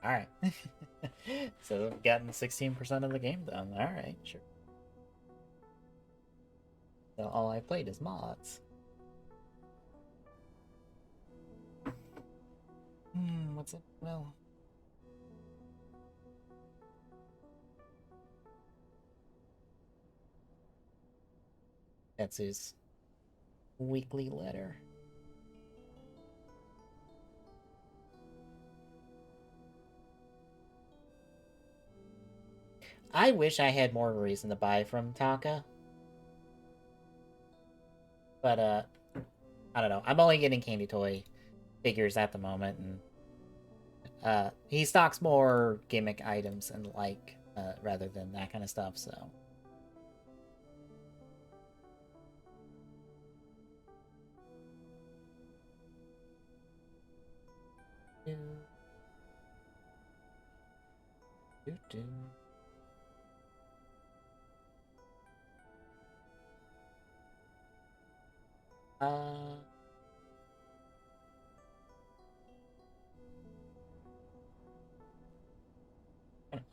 Alright. So we've gotten 16% of the game done. Alright, sure. So all I played is mods. What's it? Well... That's his weekly letter. I wish I had more reason to buy from Taka. But, I don't know. I'm only getting Candy Toy figures at the moment, and he stocks more gimmick items and rather than that kind of stuff, so...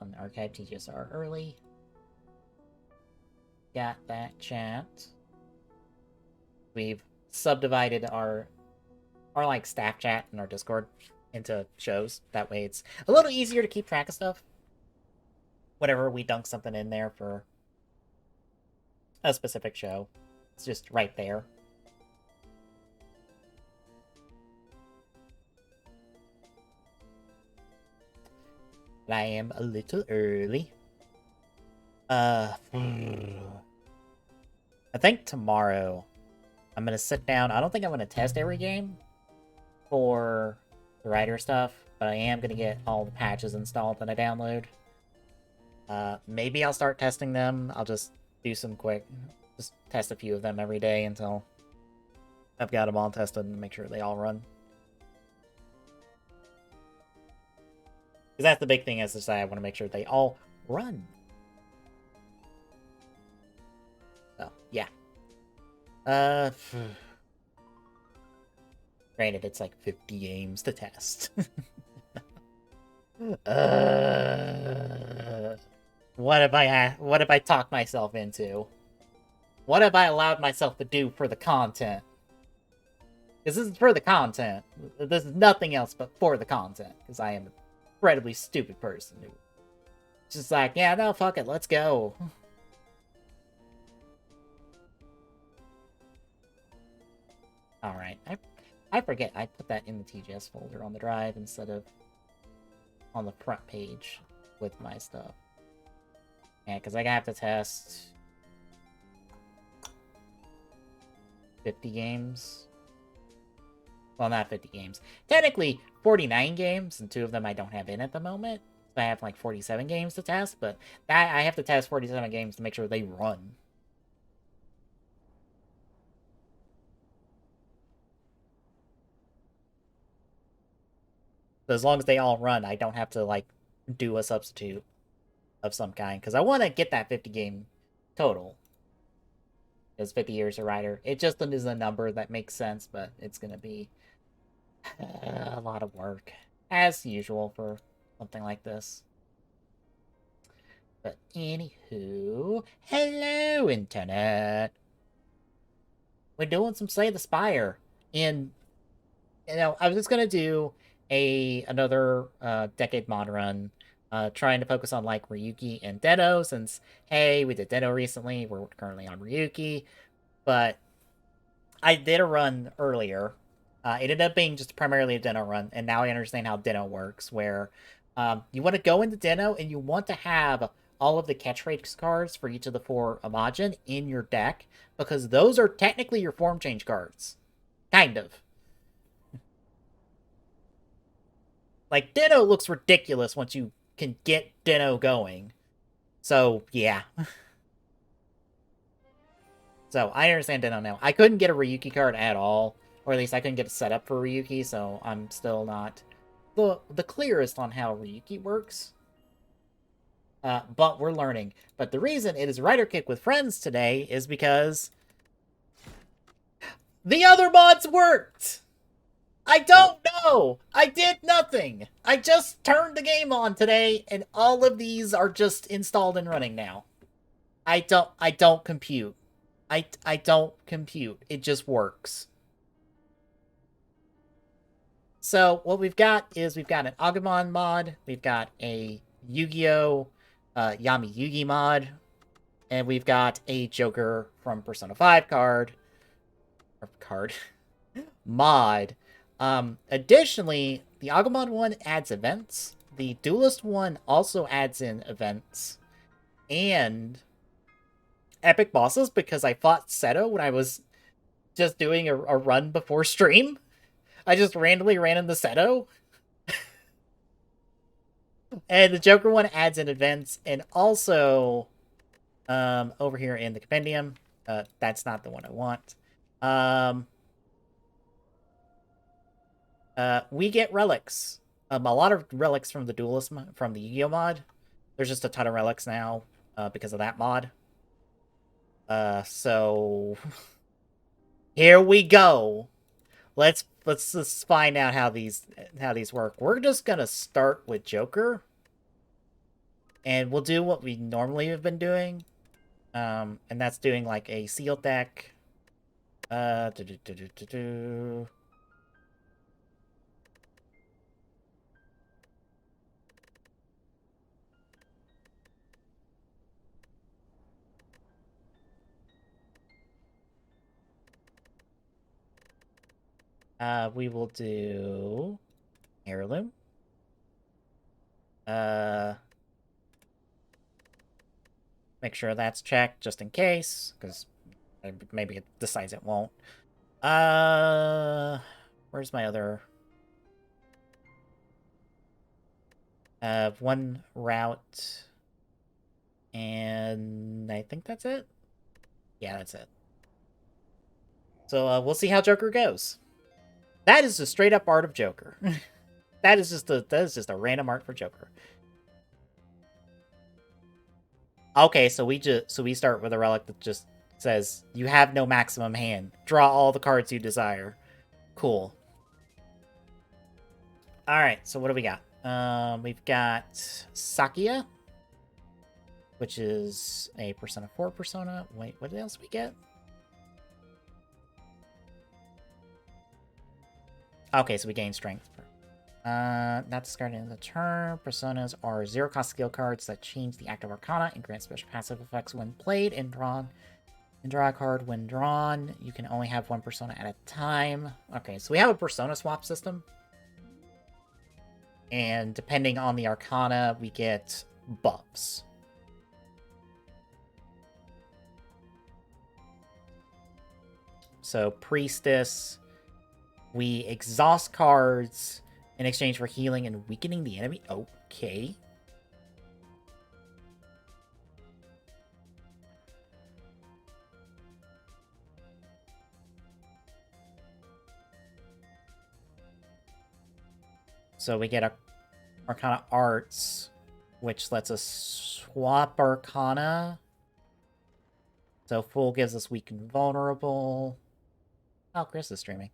On the archive TGSR early. Got that chat. We've subdivided our like staff chat in our Discord into shows. That way it's a little easier to keep track of stuff. Whenever we dunk something in there for a specific show, it's just right there. But I am a little early. I think tomorrow I'm gonna sit down. I don't think I'm gonna test every game for the Rider stuff, but I am gonna get all the patches installed that I download. Maybe I'll start testing them. I'll just do some just test a few of them every day until I've got them all tested and make sure they all run. Because that's the big thing, is to I want to make sure they all run. So, yeah. Granted, it's like 50 games to test. What have I talked myself into? What have I allowed myself to do for the content? Because this is for the content. This is nothing else but for the content. Because I am an incredibly stupid person who just like, yeah, no, fuck it, let's go. Alright, I forget, I put that in the TGS folder on the drive instead of on the front page with my stuff. Yeah, because I have to test 50 games. Well, not 50 games. Technically, 49 games, and 2 of them I don't have in at the moment. So I have like 47 games to test, but I have to test 47 games to make sure they run. So as long as they all run, I don't have to, like, do a substitute of some kind. Because I want to get that 50 game total. Because 50 years a rider. It just is a number that makes sense, but it's going to be a lot of work. As usual for something like this. But anywho, hello, Internet. We're doing some Slay the Spire. And, you know, I was just going to do another Decade Mod run, trying to focus on, like, Ryuki and Den-O, since, hey, we did Den-O recently, we're currently on Ryuki, but I did a run earlier. It ended up being just primarily a Den-O run, and now I understand how Den-O works, where you want to go into Den-O, and you want to have all of the catchphrase cards for each of the 4 Imagin in your deck, because those are technically your form change cards. Kind of. Like, Den-O looks ridiculous once you can get Den-O going. So, yeah. So, I understand Den-O now. I couldn't get a Ryuki card at all. Or at least I couldn't get it set up for Ryuki, so I'm still not the clearest on how Ryuki works. but we're learning. But the reason it is Riderkick with friends today is because the other mods worked! I don't know! I did nothing! I just turned the game on today, and all of these are just installed and running now. I don't compute. I don't compute. It just works. So what we've got is we've got an Agumon mod, we've got a Yu-Gi-Oh! Yami Yugi mod, and we've got a Joker from Persona 5 mod. Additionally, the Agumon one adds events. The Duelist one also adds in events. And epic bosses, because I fought Seto when I was just doing a run before stream. I just randomly ran into Seto. And the Joker one adds in events, and also over here in the compendium, that's not the one I want. We get relics. A lot of relics from the Duelist from the Yu-Gi-Oh mod. There's just a ton of relics now because of that mod. So here we go. Let's find out how these work. We're just gonna start with Joker, and we'll do what we normally have been doing, and that's doing like a sealed deck. We will do heirloom. Make sure that's checked just in case, because maybe it decides it won't. Where's my other? One route, and I think that's it. Yeah, that's it. So we'll see how Joker goes. That is a straight up art of Joker. that is just a random art for Joker. Okay, so we start with a relic that just says you have no maximum hand. Draw all the cards you desire. Cool. All right, so what do we got? We've got Sakia, which is a Persona 4 persona. Wait, what else we get? Okay, so we gain strength. Not discarded in the turn. Personas are 0-cost skill cards that change the active arcana and grant special passive effects when played and drawn. And draw a card when drawn. You can only have one persona at a time. Okay, so we have a persona swap system. And depending on the arcana, we get buffs. So Priestess, we exhaust cards in exchange for healing and weakening the enemy. Okay. So we get a Arcana Arts, which lets us swap Arcana. So Full gives us weak and vulnerable. Oh, Chris is streaming.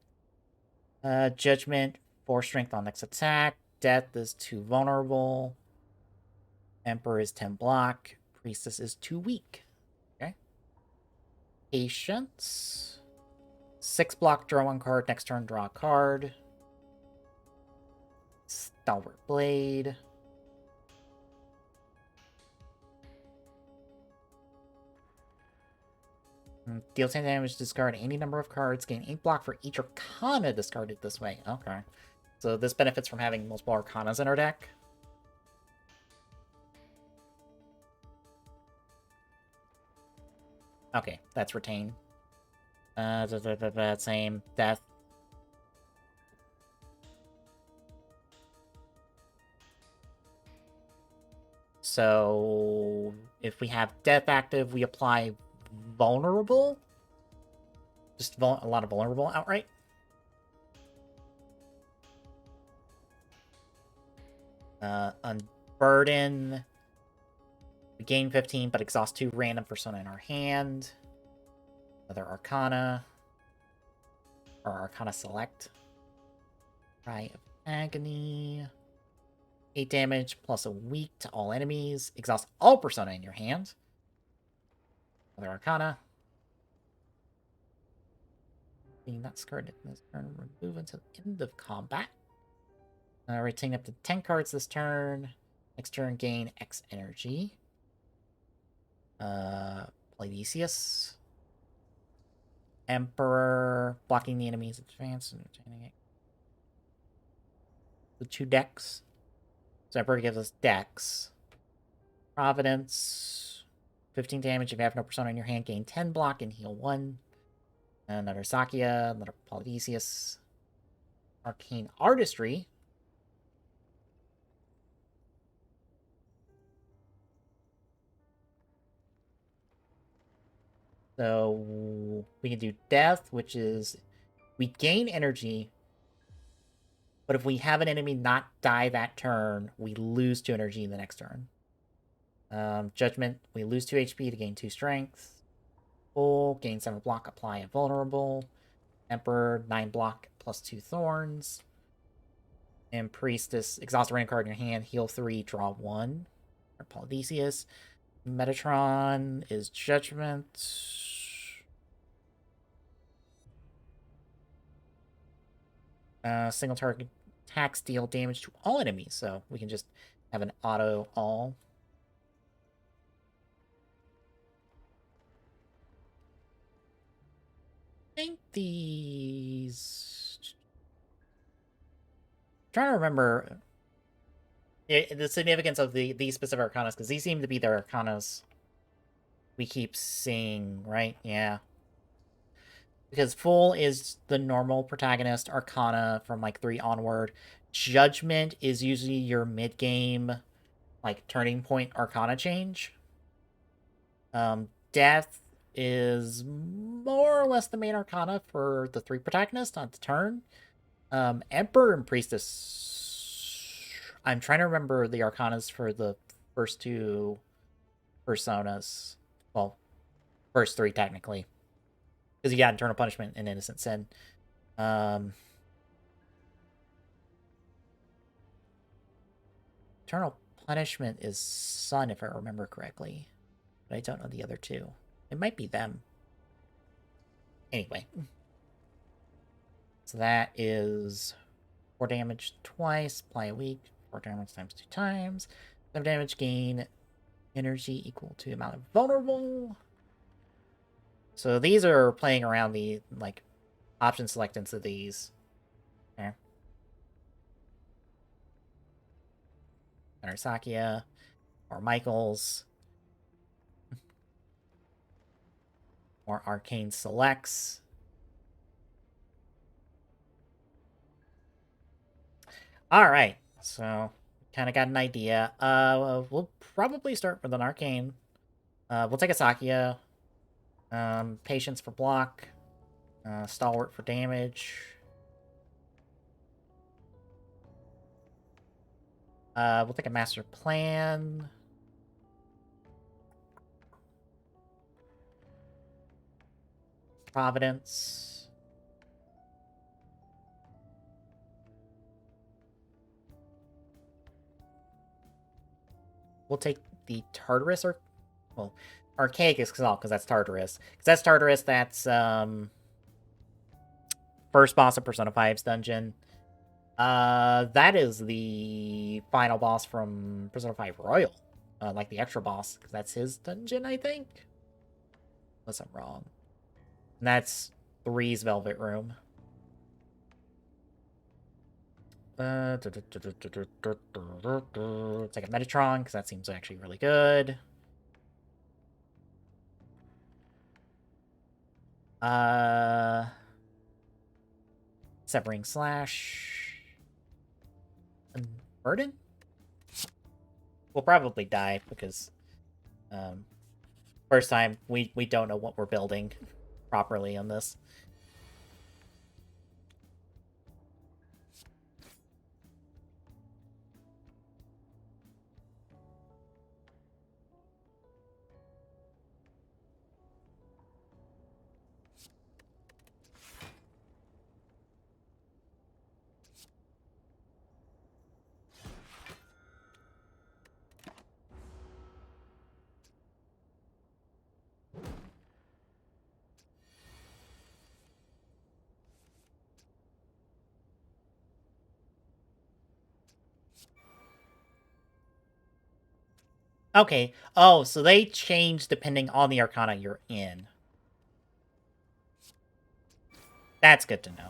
Judgment, 4 strength on next attack. Death is 2 vulnerable. Emperor is 10 block. Priestess is 2 weak. Okay. Patience. 6 block, draw 1 card. Next turn, draw a card. Stalwart Blade. Deal 10 damage, discard any number of cards, gain 8 block for each Arcana discarded this way. Okay. So this benefits from having multiple Arcanas in our deck. Okay, that's retain. Same. Death. So if we have Death active, we apply Vulnerable. Just a lot of Vulnerable outright. Unburden. We gain 15, but exhaust 2 random persona in our hand. Another Arcana. Or Arcana Select. Cry of Agony. 8 damage plus a weak to all enemies. Exhaust all persona in your hand. Another Arcana. Being not skirted in this turn, remove until the end of combat. Retain up to 10 cards this turn. Next turn, gain X energy. Pladesius. Emperor, blocking the enemy's advance and retaining it. The 2 decks. So Emperor gives us decks. Providence. 15 damage if you have no persona in your hand. Gain 10 block and heal 1. Another Sakia, another Polydesius. Arcane Artistry. So we can do Death, which is we gain energy, but if we have an enemy not die that turn, we lose 2 energy in the next turn. Judgment, we lose 2 HP to gain 2 strength. Full, gain 7 block, apply invulnerable. Emperor, 9 block plus 2 thorns. And Priestess, exhaust a random card in your hand, heal 3, draw 1. Or Polydesius. Metatron is Judgment. Single target attacks deal damage to all enemies, so we can just have an auto all. I think these... I'm trying to remember the significance of these specific arcanas, because these seem to be the arcanas we keep seeing, right? Yeah. Because Full is the normal protagonist arcana from, like, 3 onward. Judgment is usually your mid-game, like, turning point arcana change. Death is more or less the main arcana for the 3 protagonists on the turn. Emperor and Priestess... I'm trying to remember the arcanas for the first 2 personas. Well, first 3, technically. Because you got Eternal Punishment and Innocent Sin. Eternal Punishment is Sun, if I remember correctly. But I don't know the other 2. It might be them. Anyway. So that is 4 damage twice, apply a weak, 4 damage times 2 times. 7 damage, gain energy equal to amount of vulnerable. So these are playing around the, like, option selectance of these. Okay. Sakia, or Michaels. Or Arcane Selects. Alright, so kind of got an idea. We'll probably start with an Arcane. We'll take a Sakia. Patience for block. Stalwart for damage. We'll take a Master Plan. Providence. We'll take the Tartarus, or... well, Archaic is because that's Tartarus. Because that's Tartarus, that's, first boss of Persona 5's dungeon. That is the final boss from Persona 5 Royal. Like the extra boss, because that's his dungeon, I think? Unless I'm wrong. And that's 3's Velvet Room. It's like a Metatron, because that seems actually really good. Severing Slash. Burden? We'll probably die, because first time, we don't know what we're building properly on this. Okay. Oh, so they change depending on the Arcana you're in. That's good to know.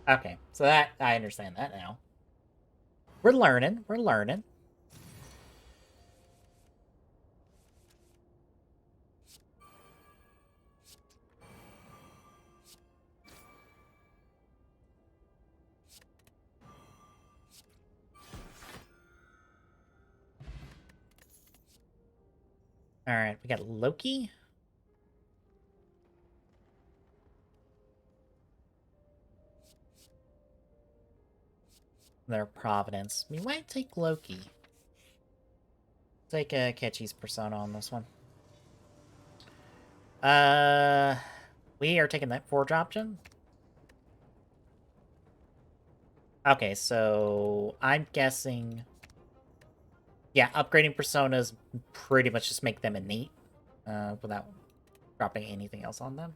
Okay, so that I understand that now. We're learning. We're learning. All right, we got Loki. Their Providence. We might take Loki. Take Ketchy's persona on this one. We are taking that Forge option. Okay, so I'm guessing... Yeah, upgrading personas pretty much just make them innate, without dropping anything else on them.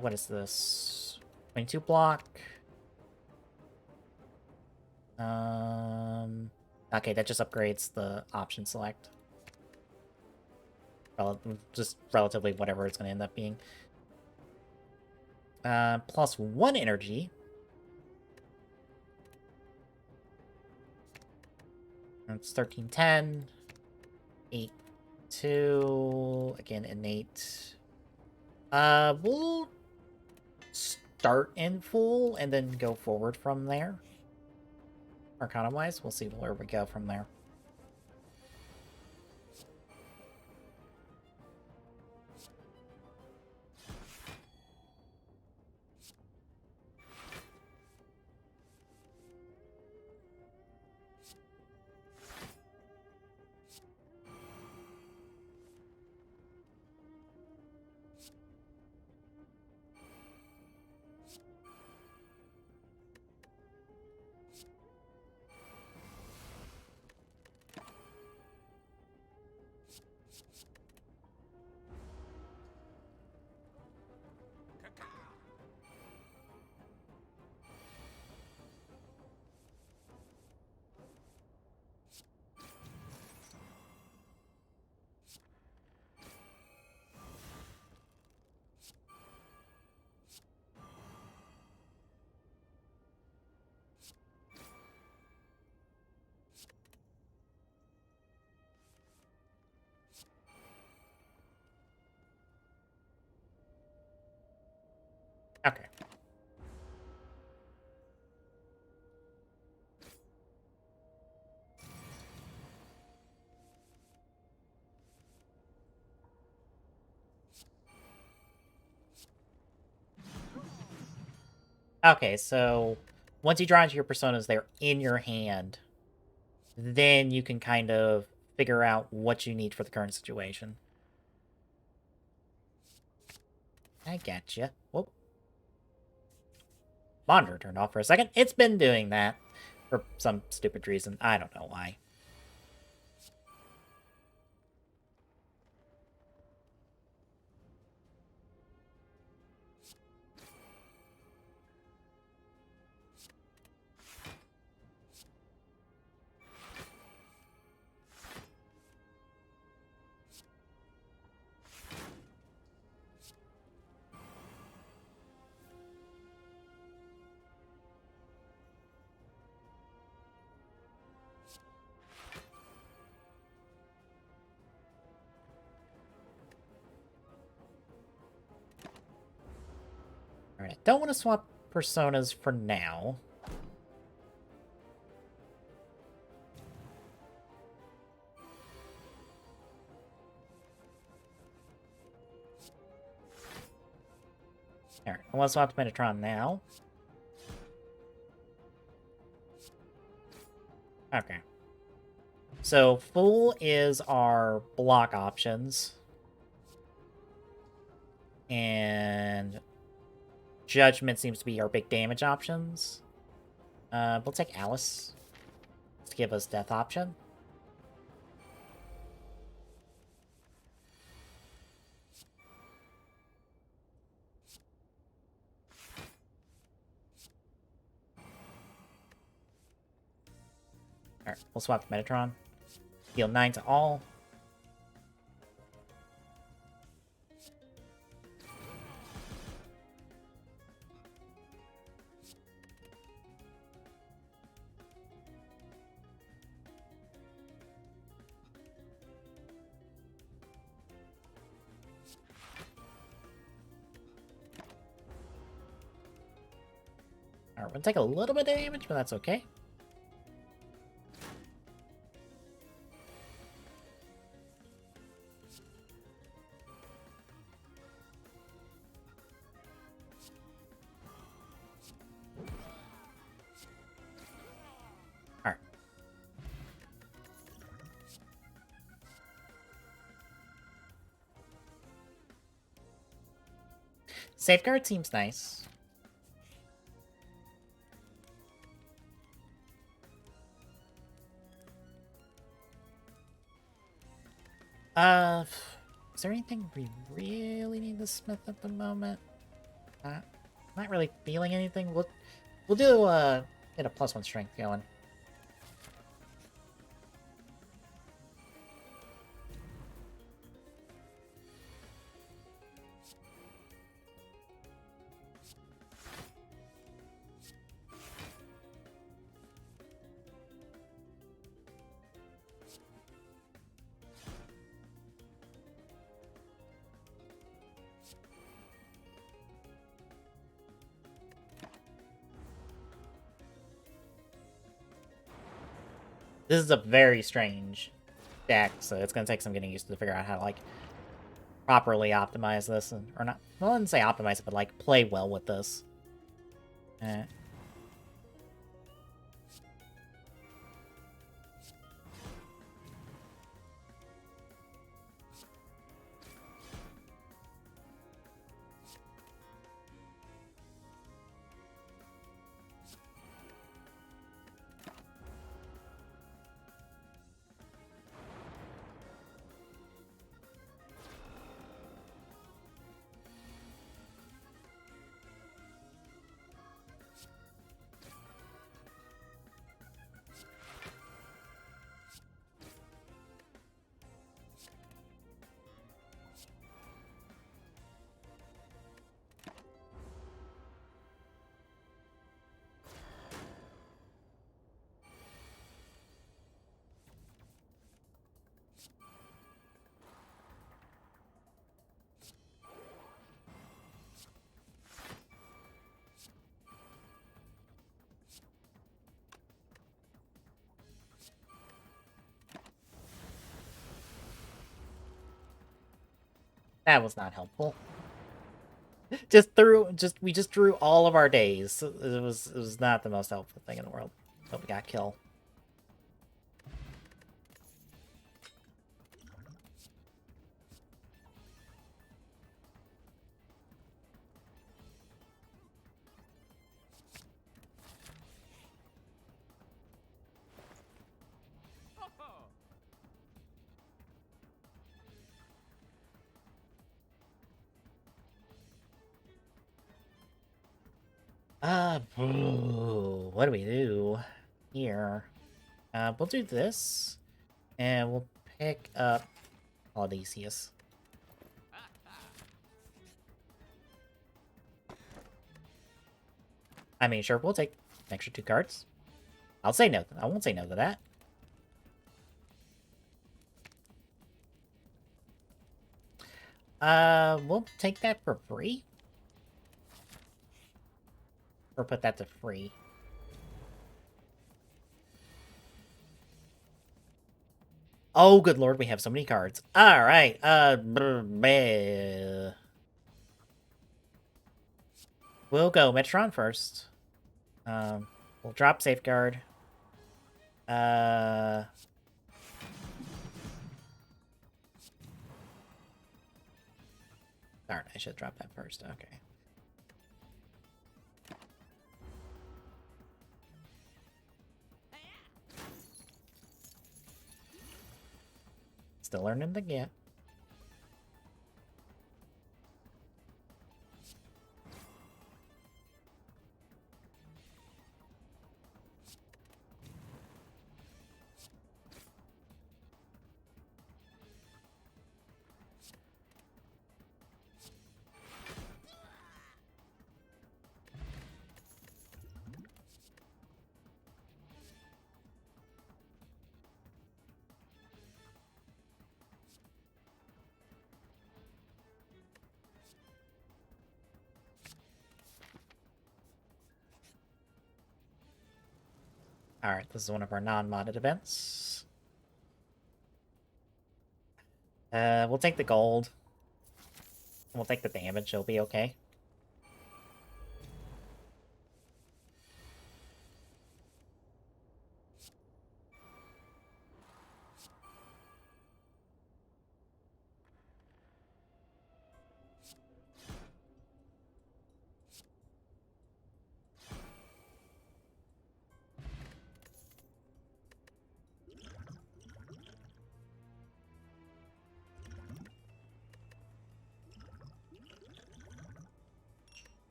What is this? 22 block. Okay, that just upgrades the option select. Just relatively whatever it's going to end up being. Plus 1 energy. That's 1310. 8, 2. Again, innate. We'll start in full and then go forward from there. Arcana-wise, we'll see where we go from there. Okay. Okay, so once you draw into your personas, they're in your hand. Then you can kind of figure out what you need for the current situation. I gotcha. Whoop. Monitor turned off for a second. It's been doing that for some stupid reason. I don't know why. Alright, don't want to swap personas for now. Alright, I want to swap to Metatron now. Okay. So, full is our block options. And Judgment seems to be our big damage options. We'll take Alice to give us death option. Alright, we'll swap to Metatron. Heal 9 to all. Alright, we'll take a little bit of damage, but that's okay. Alright. Safeguard seems nice. Is there anything we really need to smith at the moment? Not really feeling anything. We'll do get a +1 strength going. This is a very strange deck, so it's going to take some getting used to figure out how to, like, properly optimize this. Or not, well, I wouldn't say optimize it, but, like, play well with this. That was not helpful. We just drew all of our days. It was not the most helpful thing in the world. But we got kill. What do we do here? We'll do this, and we'll pick up Odysseus. I mean, sure, we'll take an extra 2 cards. I'll say no. I won't say no to that. We'll take that for free. Or put that to free. Oh, good lord, we have so many cards. Alright, we'll go Metron first. We'll drop Safeguard. Darn, I should drop that first. Okay. Still learning the get. Alright, this is one of our non-modded events. We'll take the gold. We'll take the damage, it'll be okay.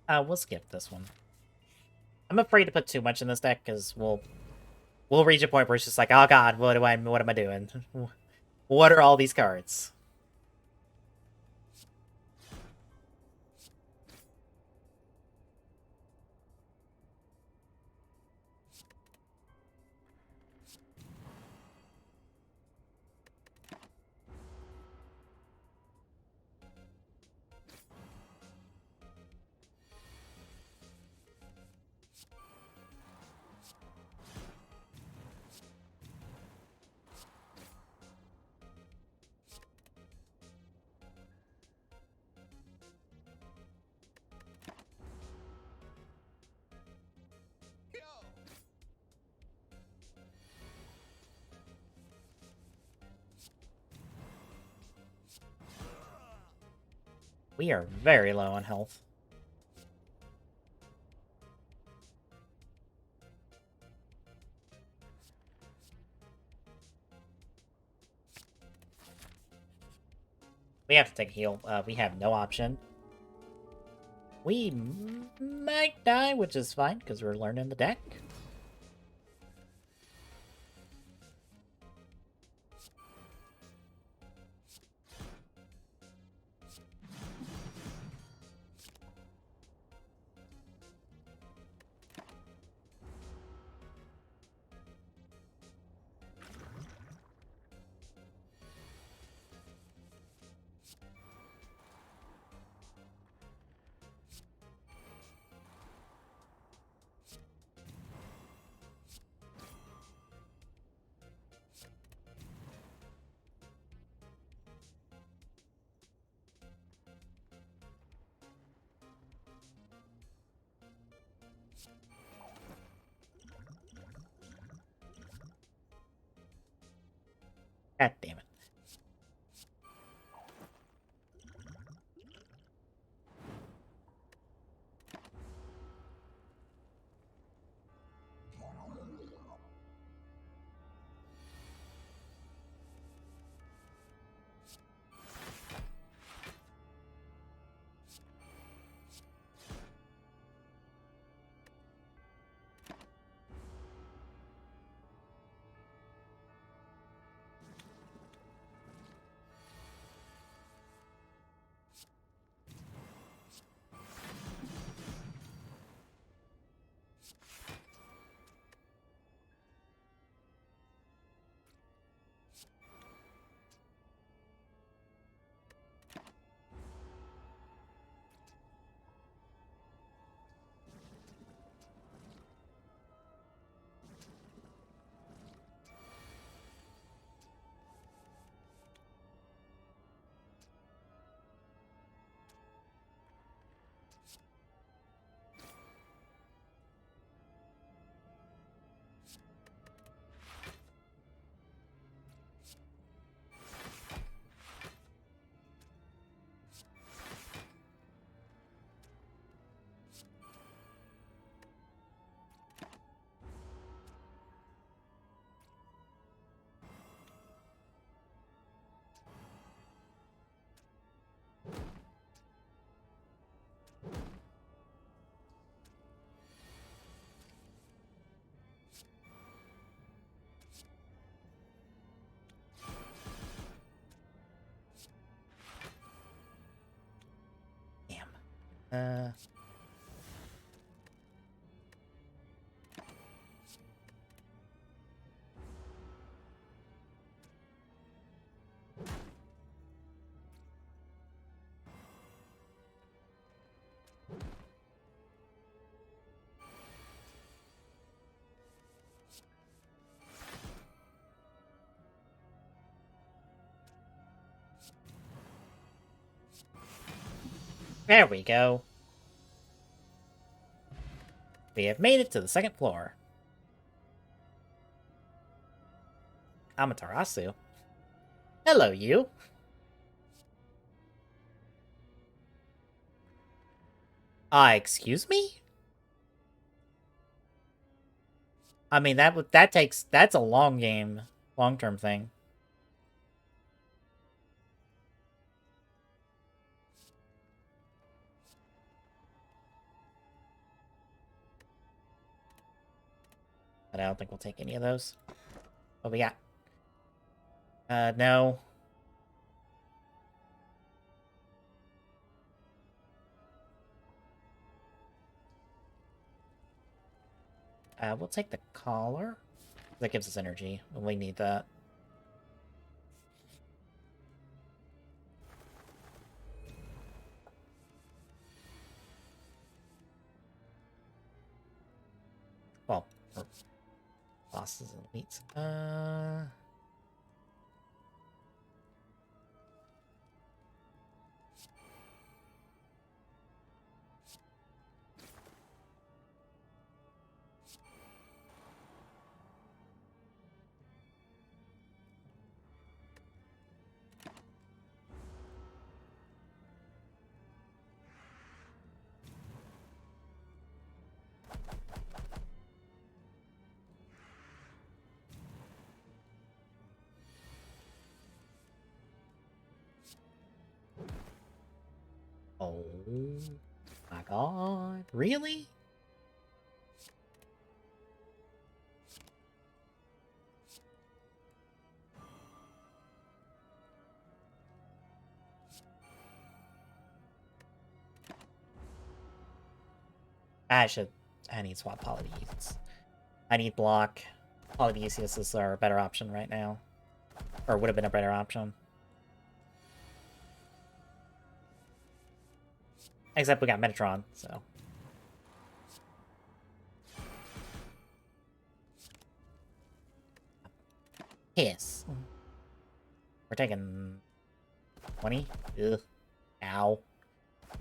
We'll skip this one. I'm afraid to put too much in this deck, because we'll reach a point where it's just like, oh god, what am I doing? What are all these cards? We are very low on health. We have to take a heal. We have no option. We might die, which is fine, because we're learning the deck. God damn it. Damn. There we go. We have made it to the second floor. Amaterasu. Hello, you. Excuse me? I mean, that's a long game, long-term thing. But I don't think we'll take any of those. What we got? No. We'll take the collar. That gives us energy, and we need that. Well, for bosses and elites. Oh my god. Really? I need swap Polydeus. I need block. Polydeus are a better option right now. Or would have been a better option. Except we got Metatron, so. Piss. We're taking 20. Ugh. Ow. Ow,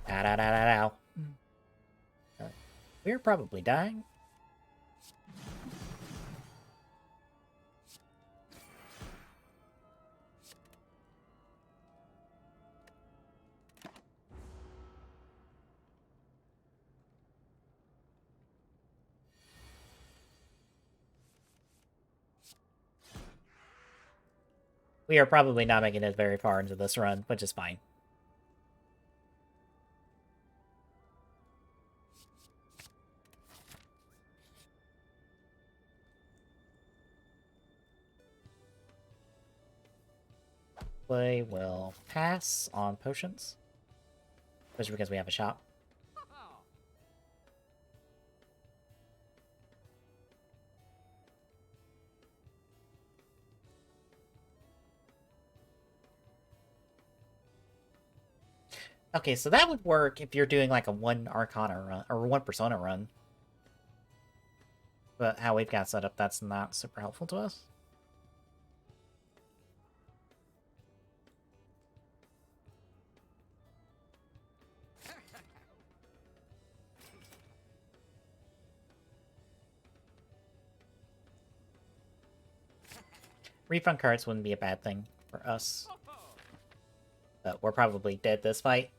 ow, ow, ow, ow. We're probably dying. We are probably not making it very far into this run, which is fine. We will pass on potions. Especially because we have a shop. Okay, so that would work if you're doing like a one Arcana run, or one Persona run. But how we've got set up, that's not super helpful to us. Refund cards wouldn't be a bad thing for us. But we're probably dead this fight.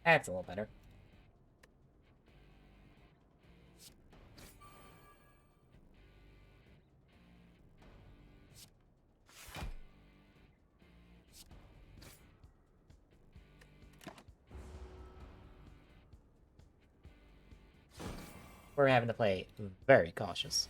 That's a little better. We're having to play very cautious.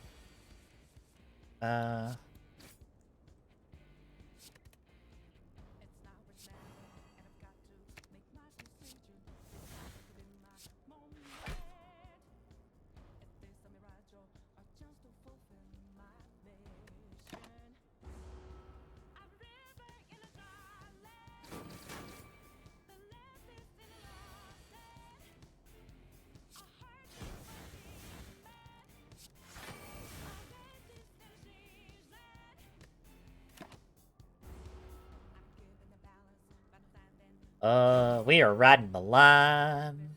We are riding the line.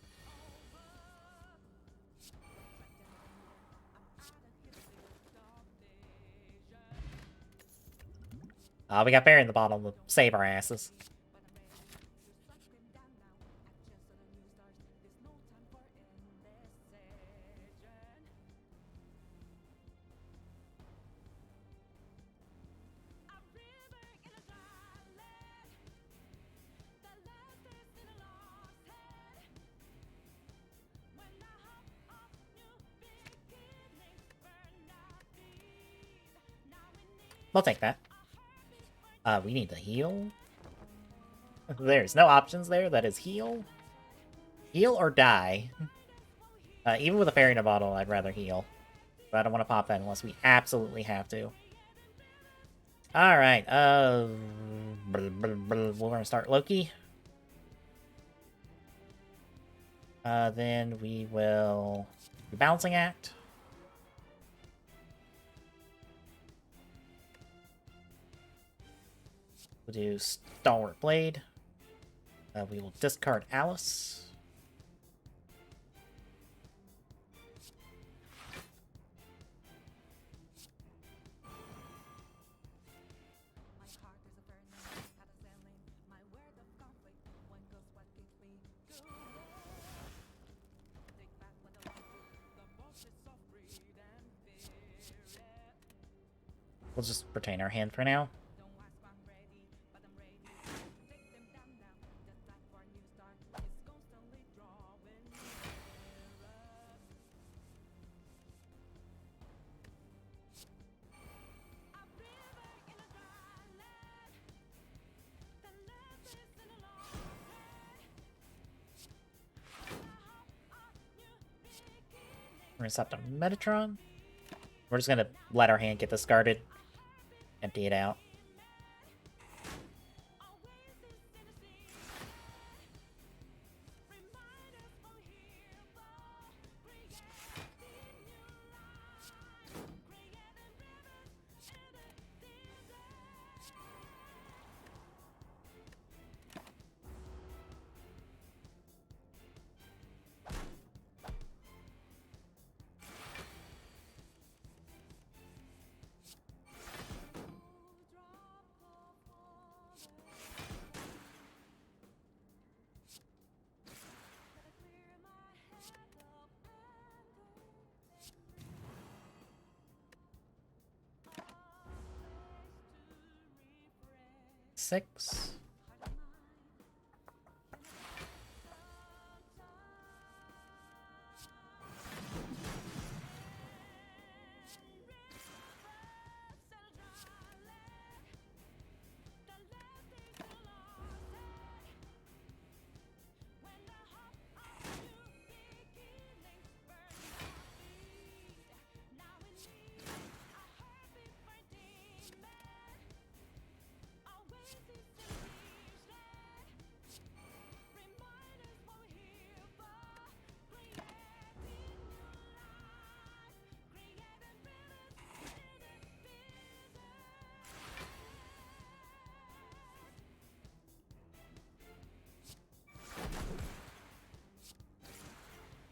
We got Barry in the bottom to save our asses. We'll take that. We need to heal. There's no options there. That is heal. Heal or die. Even with a fairy in a bottle, I'd rather heal. But I don't want to pop that unless we absolutely have to. Alright, we're gonna start Loki. Then we will do Balancing Act. We'll do Stalwart Blade. We will discard Alice. We'll just retain our hand for now. We're gonna set up Metatron. We're just gonna let our hand get discarded. Empty it out. Six.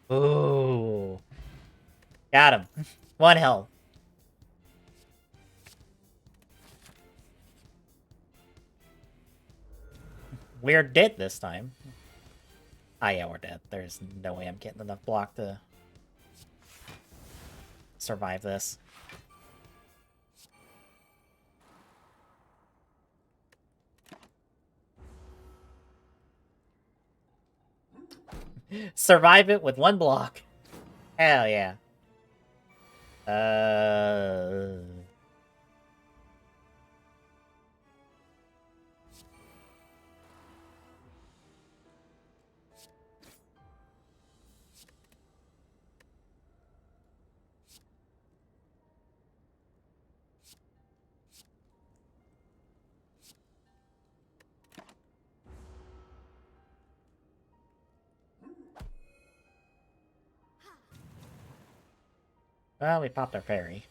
Ooh. Got him. One health. We're dead this time. Ah, yeah, we're dead. There's no way I'm getting enough block to survive this. Survive it with one block. Hell yeah. Uh... Well, we popped our fairy.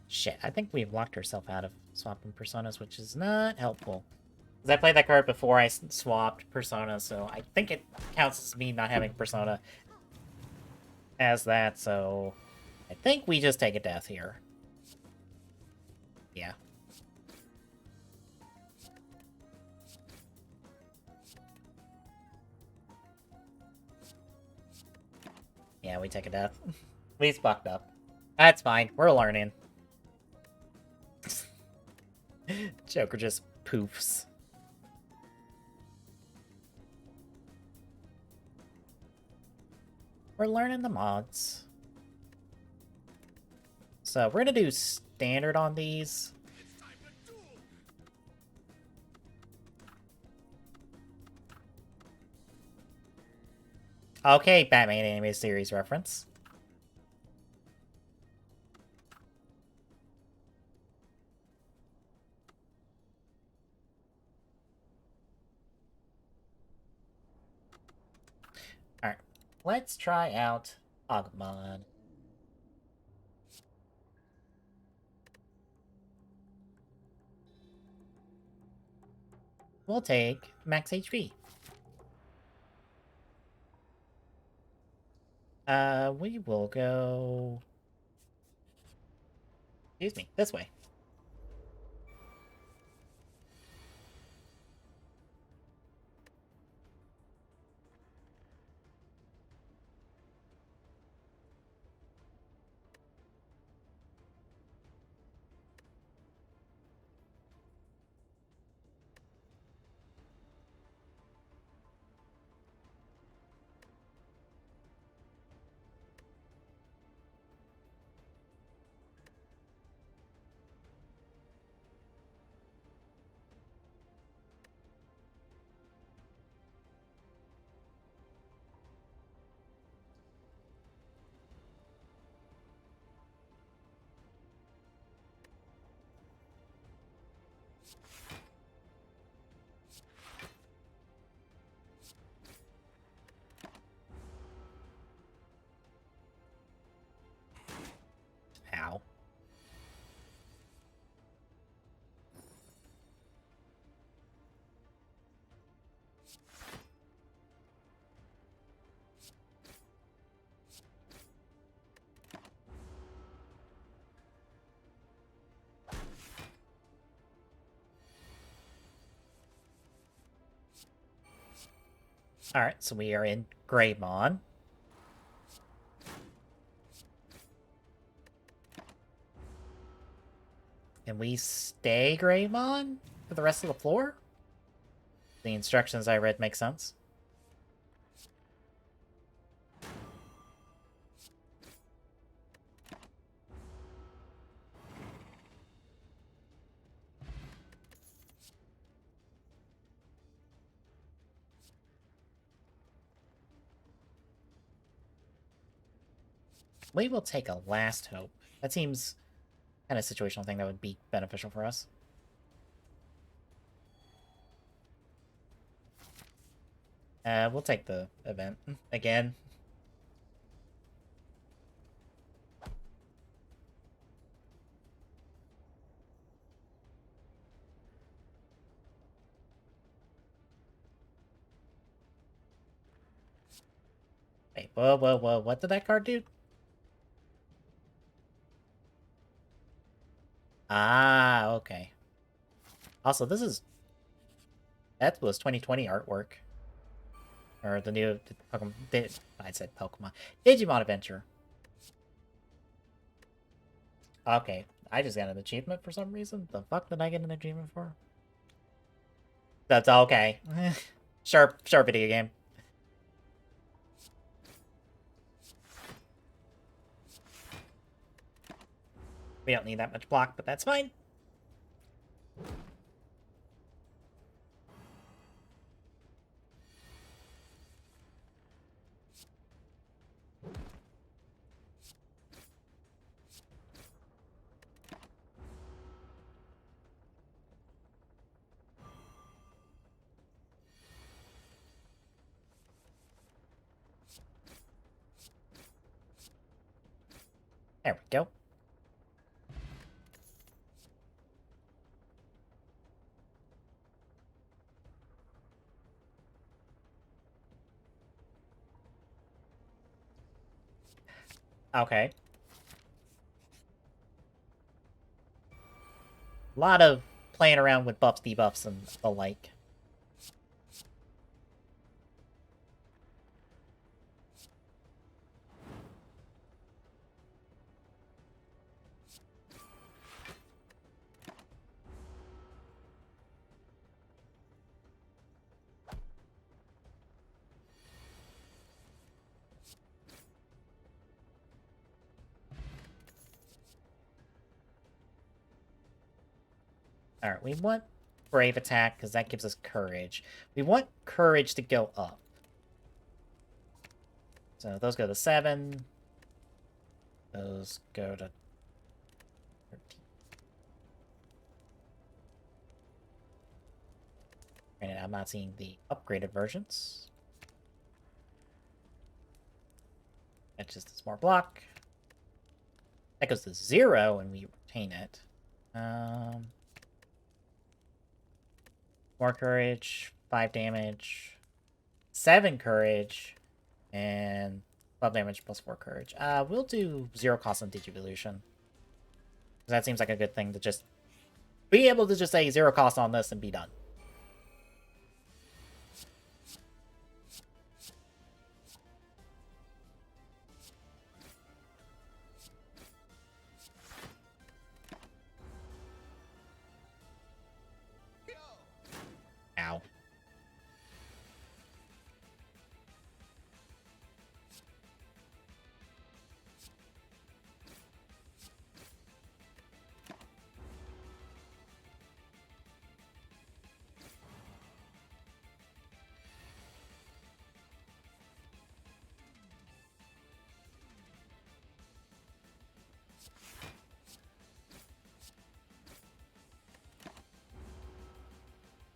Shit, I think we've locked ourselves out of swapping personas, which is not helpful. Because I played that card before I swapped persona, so I think it counts as me not having persona as that, so I think we just take a death here. Yeah. Yeah, we take a death. We fucked up. That's fine. We're learning. Joker just poofs. We're learning the mods. So we're gonna do standard on these. Okay, Batman Animated Series reference. Alright, let's try out Agumon. We'll take max HP. We will go... Excuse me, this way. Ow. Alright, so we are in Greymon. Can we stay Greymon for the rest of the floor? The instructions I read make sense. We will take a last hope. That seems kind of situational thing that would be beneficial for us. We'll take the event again. Wait, whoa, what did that card do? Ah, okay. Also, that was 2020 artwork. Or the new Pokemon, I said Pokemon. Digimon Adventure. Okay, I just got an achievement for some reason. The fuck did I get an achievement for? That's okay. Sure, video game. We don't need that much block, but that's fine. There we go. Okay. A lot of playing around with buffs, debuffs, and the like. Alright, we want Brave Attack, because that gives us Courage. We want Courage to go up. So those go to 7. Those go to 13. Granted, I'm not seeing the upgraded versions. That's just a small block. That goes to 0, and we retain it. More Courage, 5 damage, 7 Courage, and 12 damage plus 4 Courage. We'll do 0 cost on Digivolution. That seems like a good thing to just be able to just say 0 cost on this and be done. Ow.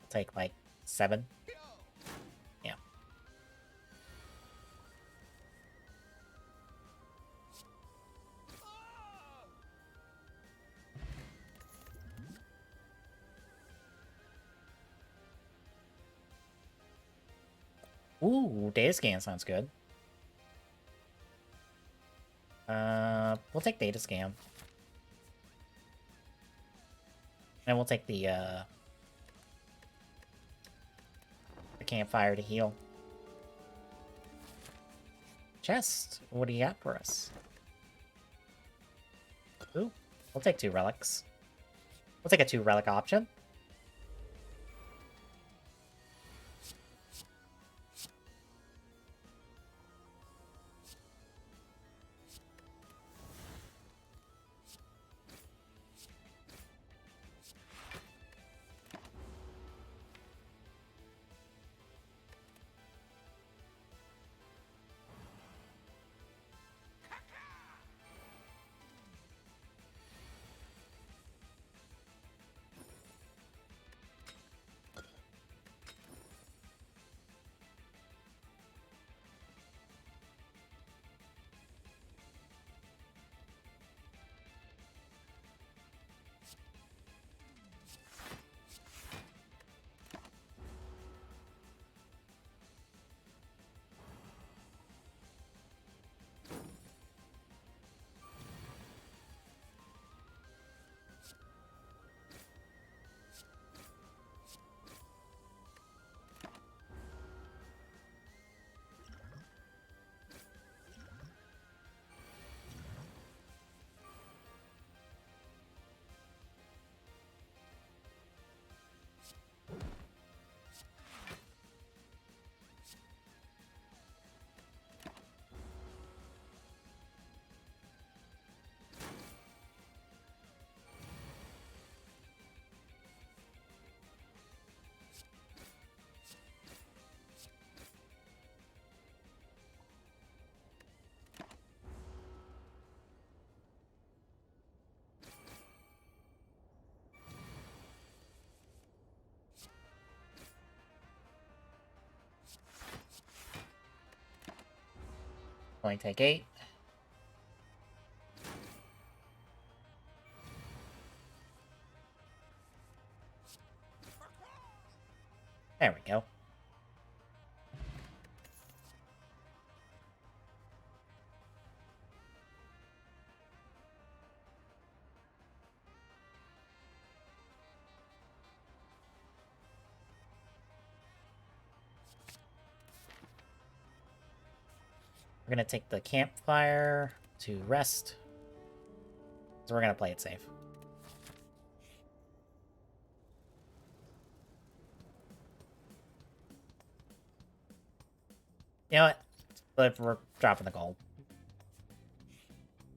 Take like 7. Yeah. Ooh, Data Scan sounds good. We'll take Data Scan. And we'll take the campfire to heal. Chest, what do you got for us? Ooh, we'll take 2 relics. We'll take a 2 relic option. Only take 8. There we go. We're gonna take the campfire to rest. So we're gonna play it safe. You know what? But we're dropping the gold.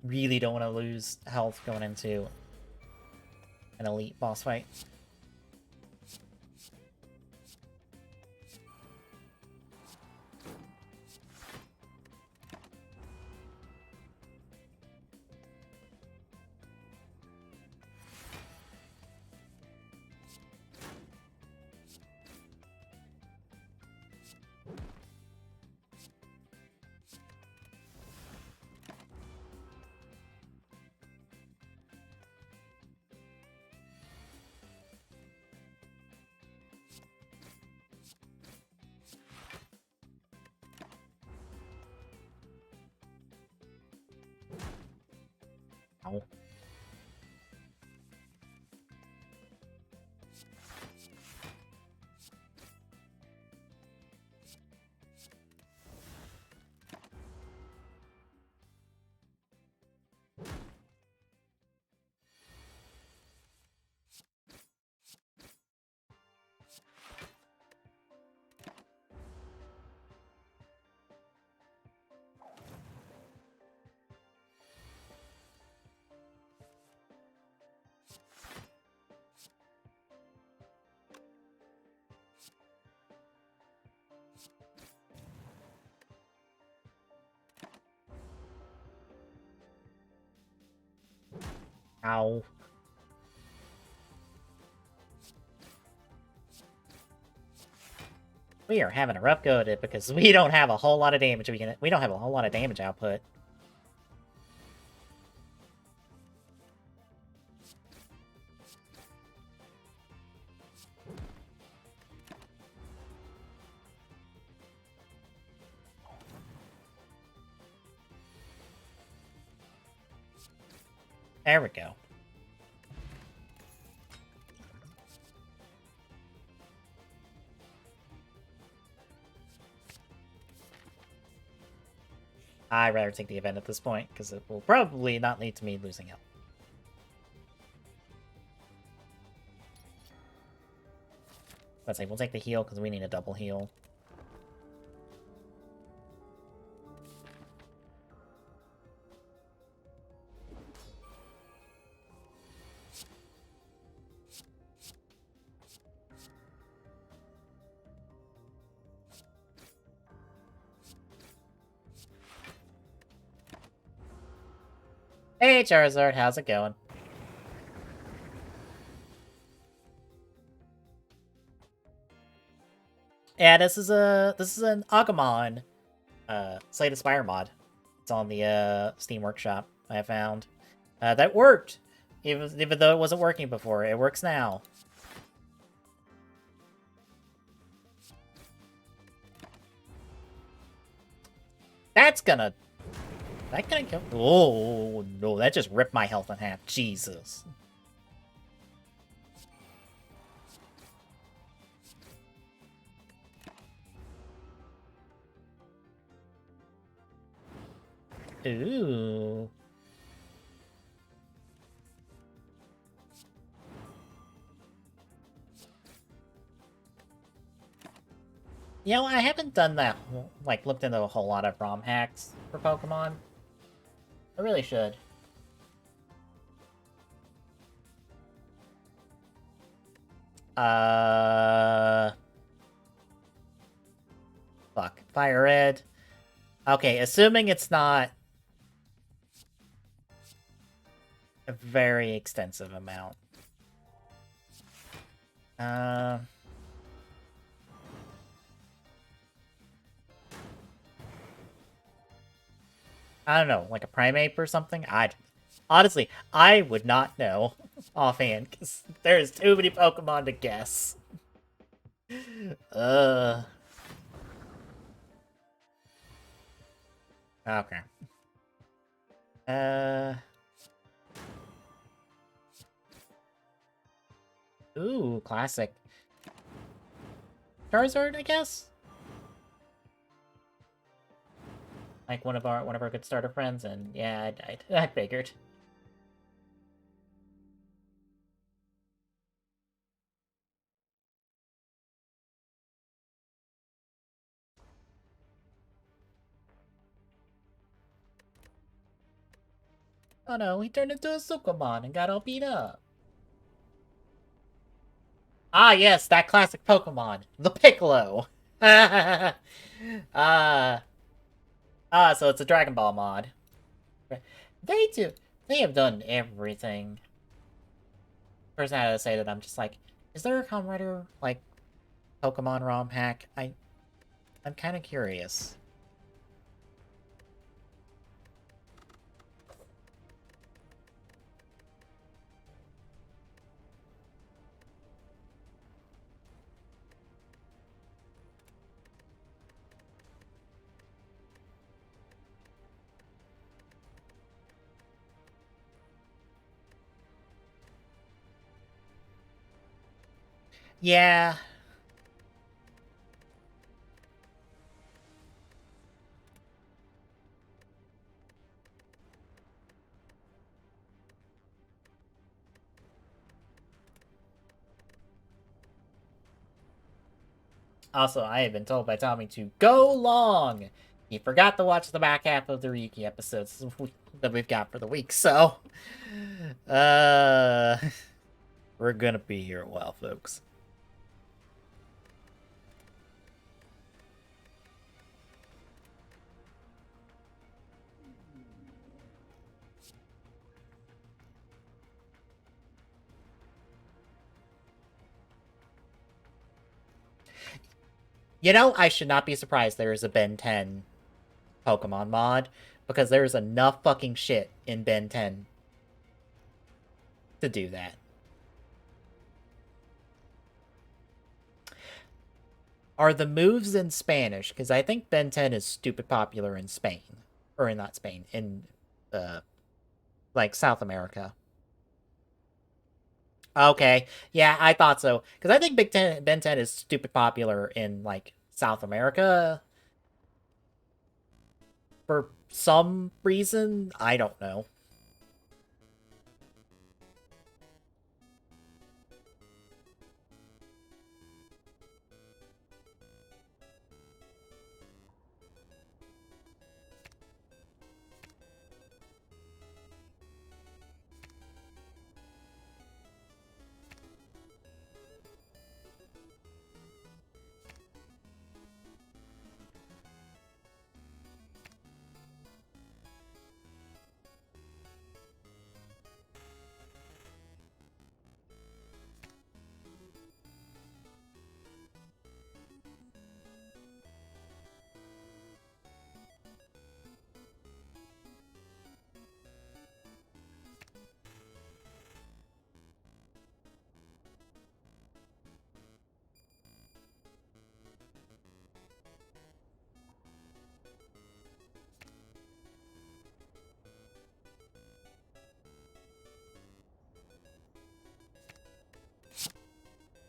Really don't want to lose health going into an elite boss fight. Ow. Ow. We are having a rough go at it because we don't have a whole lot of damage we don't have a whole lot of damage output. There we go. I'd rather take the event at this point, because it will probably not lead to me losing health. Let's say we'll take the heal, because we need a double heal. Hey Charizard, how's it going? Yeah, this is an Agumon Slay the Spire mod. It's on the Steam Workshop I found. That worked! Even though it wasn't working before, it works now. That's gonna... That gonna kill... Oh, no, that just ripped my health in half. Jesus. Ooh. You know, I haven't done that, like, looked into a whole lot of ROM hacks for Pokemon. I really should. Fuck. Fire Red. Okay, assuming it's not a very extensive amount. I don't know, like a Primeape or something? Honestly, I would not know offhand, because there's too many Pokemon to guess. Uh... Okay. Ooh, classic. Charizard, I guess? Like one of our good starter friends, and yeah, I figured. Oh no, he turned into a Sukamon and got all beat up. Ah, yes, that classic Pokemon, the Piccolo. uh, so it's a Dragon Ball mod. They do. They have done everything. First, I had to say that I'm just like, is there a Kamen Rider like Pokemon ROM hack? I'm kind of curious. Yeah. Also, I have been told by Tommy to go long. He forgot to watch the back half of the Ryuki episodes that we've got for the week, so uh we're gonna be here a while, folks. You know, I should not be surprised there is a Ben 10 Pokemon mod, because there's enough fucking shit in Ben 10 to do that. Are the moves in Spanish? Because I think Ben 10 is stupid popular in Spain. Or in not Spain, in like South America. Okay. Yeah, I thought so. Because I think Ben 10 is stupid popular in like South America for some reason. I don't know.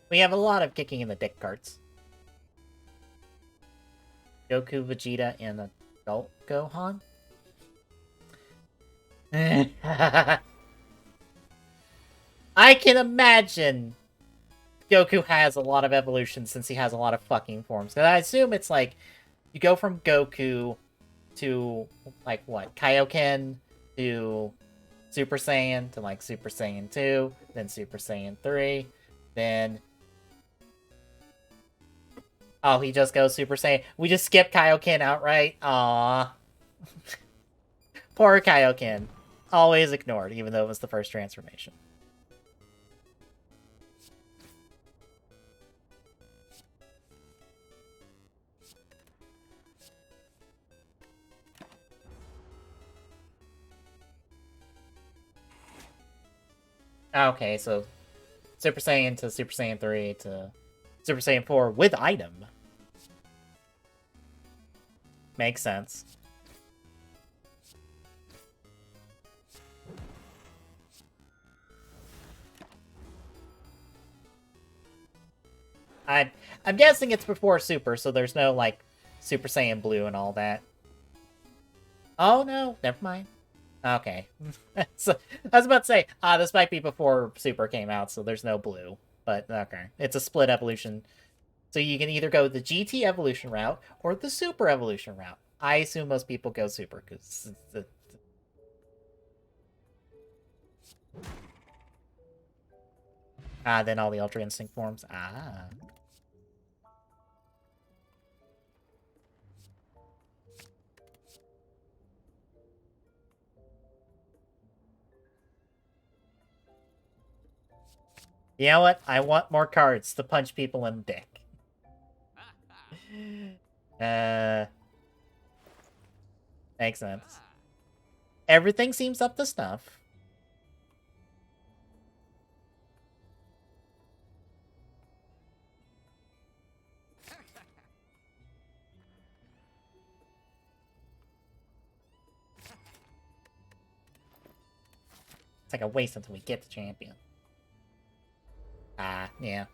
We have a lot of kicking in the dick carts. Goku, Vegeta, and adult Gohan? I can imagine Goku has a lot of evolution since he has a lot of fucking forms. Because I assume it's like, you go from Goku to, like, what? Kaioken to Super Saiyan to, like, Super Saiyan 2, then Super Saiyan 3, then... Oh, he just goes Super Saiyan. We just skip Kaioken outright. Aww. Poor Kaioken. Always ignored, even though it was the first transformation. Okay, so Super Saiyan to Super Saiyan 3 to Super Saiyan 4 with item. Makes sense. I'm guessing it's before Super, so there's no, like, Super Saiyan Blue and all that. Oh, no. Never mind. Okay. So, I was about to say, this might be before Super came out, so there's no Blue. But, okay. It's a split evolution. So you can either go the GT evolution route or the Super evolution route. I assume most people go Super, because... then all the Ultra Instinct forms. You know what? I want more cards to punch people in the dick. Makes sense. Everything seems up to snuff. It's like a waste until we get the champion. Yeah.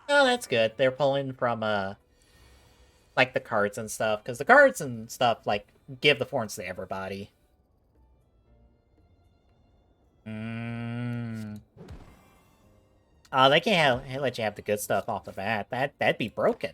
Oh, that's good. They're pulling from, like, the cards and stuff. Because the cards and stuff, like, give the forms to everybody. Oh, they can't let you have the good stuff off the bat. That'd be broken.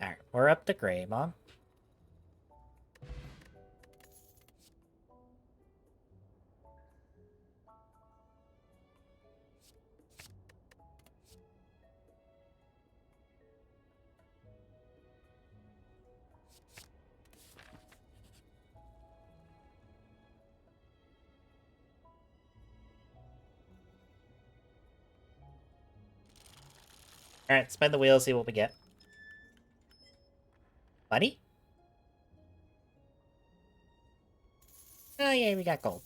Alright, we're up to Greymon. Alright, spin the wheel, see what we get. Money? Oh, yeah, we got gold.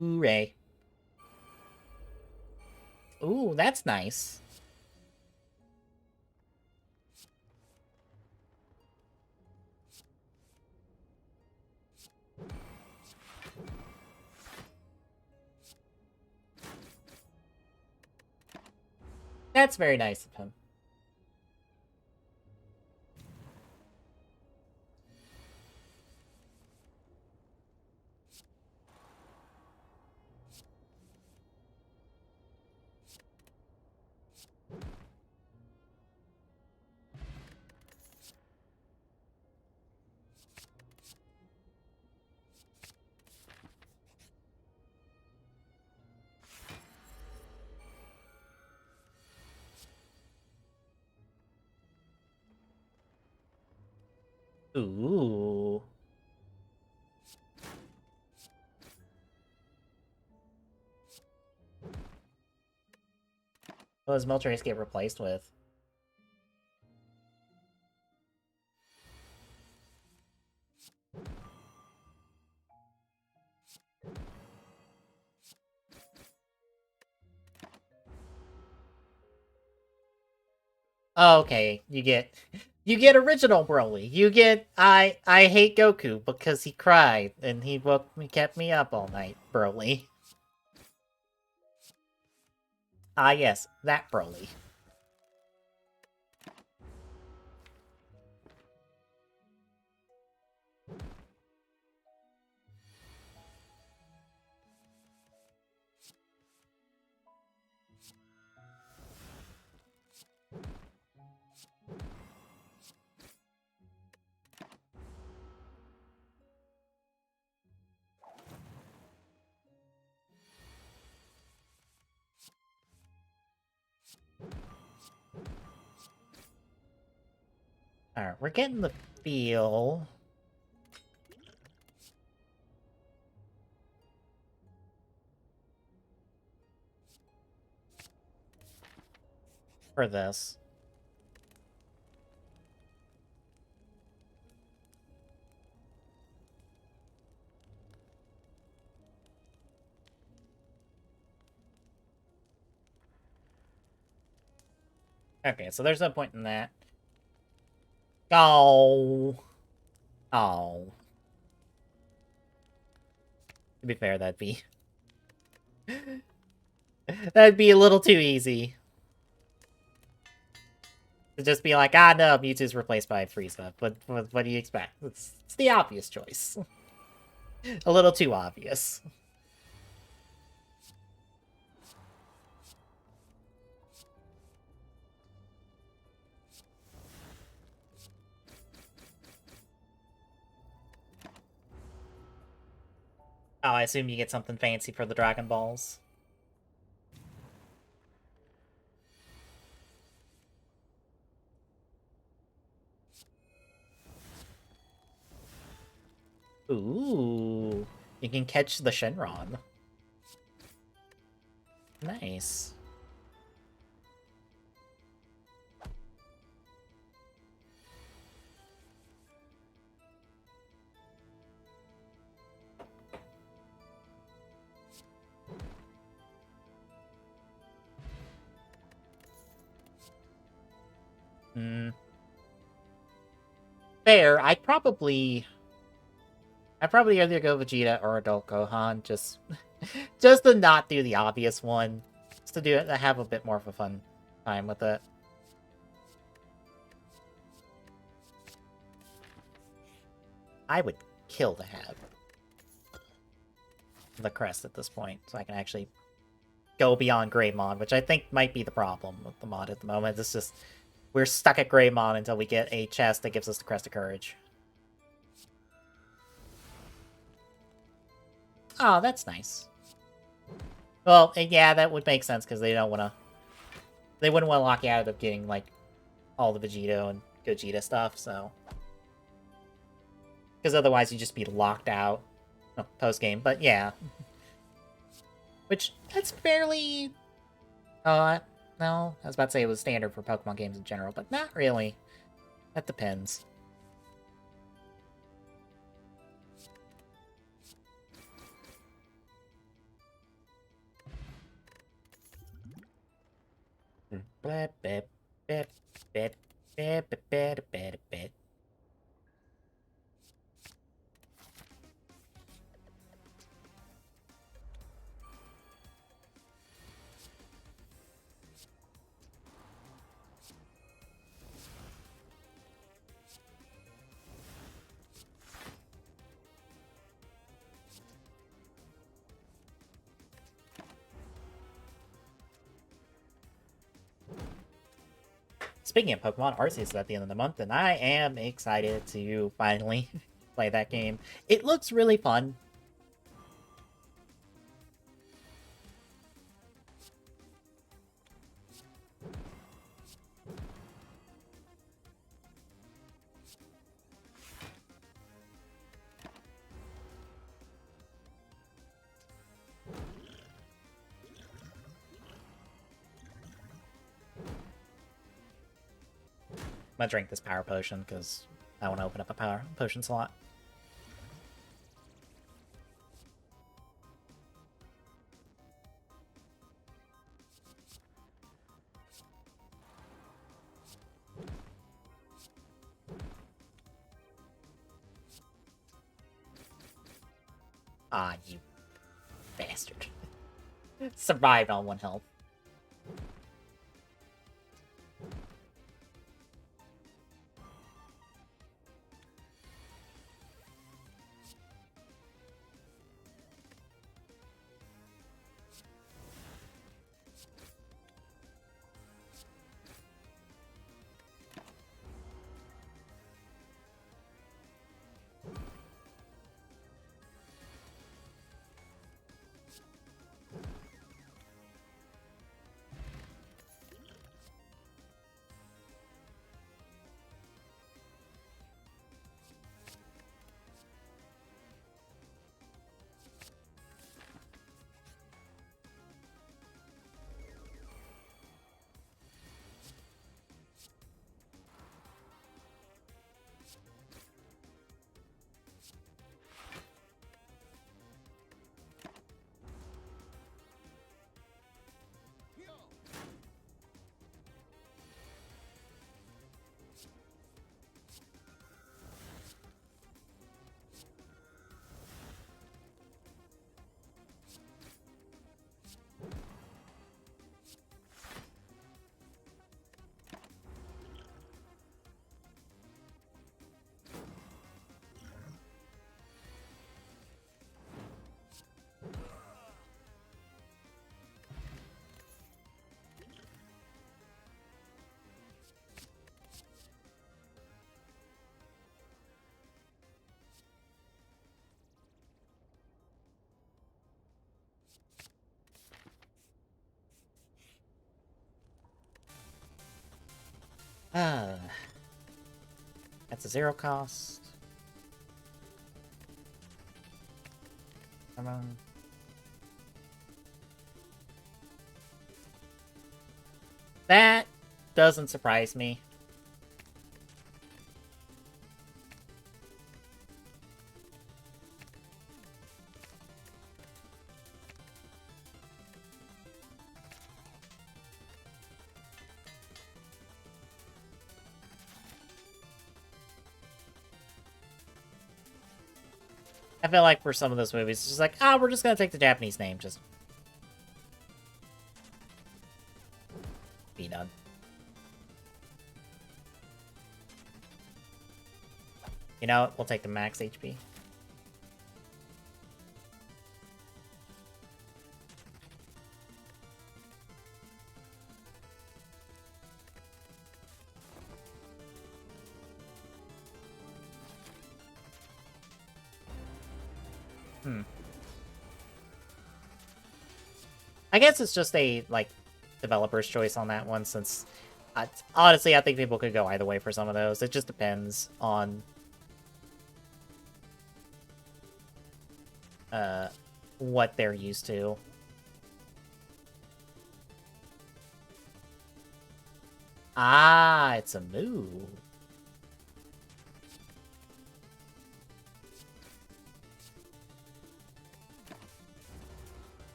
Hooray. Ooh, that's nice. That's very nice of him. Ooh. What does Moltres get replaced with? Oh, okay, you get original Broly. You get I hate Goku because he cried and he kept me up all night, Broly. Yes, that Broly. Alright, we're getting the feel. For this. Okay, so there's no point in that. Oh. Oh. To be fair, that'd be... that'd be a little too easy. To just be like, ah, no, Mewtwo's replaced by Frieza. But what do you expect? It's the obvious choice. A little too obvious. Oh, I assume you get something fancy for the Dragon Balls. Ooh. You can catch the Shenron. Nice. Fair. I'd probably either go Vegeta or Adult Gohan, just to not do the obvious one. Just to do it, to have a bit more of a fun time with it. I would kill to have the crest at this point, so I can actually go beyond Greymon, which I think might be the problem with the mod at the moment. It's just, we're stuck at Greymon until we get a chest that gives us the Crest of Courage. Oh, that's nice. Well, yeah, that would make sense, because they don't want to... They wouldn't want to lock you out of getting, like, all the Vegito and Gogeta stuff, so... Because otherwise you'd just be locked out post-game, but yeah. Which, that's fairly... no, I was about to say it was standard for Pokemon games in general, but not really. That depends. Speaking of Pokemon, Arceus is at the end of the month, and I am excited to finally play that game. It looks really fun. I'm gonna drink this power potion, because I want to open up a power potion slot. Ah, you bastard. Survived on 1 health. Ah, that's a 0 cost. Come on. That doesn't surprise me. I feel like for some of those movies, it's just like, ah, we're just gonna take the Japanese name, just be done. You know what? We'll take the max HP. I guess it's just a, like, developer's choice on that one, since, honestly, I think people could go either way for some of those. It just depends on, what they're used to. Ah, it's a move.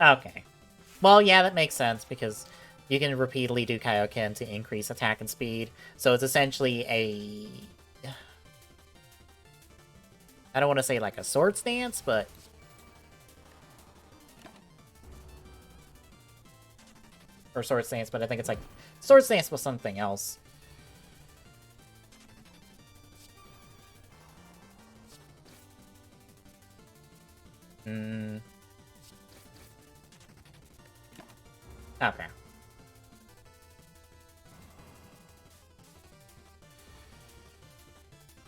Okay. Well, yeah, that makes sense, because you can repeatedly do Kaioken to increase attack and speed. So it's essentially a... I don't want to say like a sword stance, but... Or sword stance, but I think it's like... Sword stance was something else. Okay.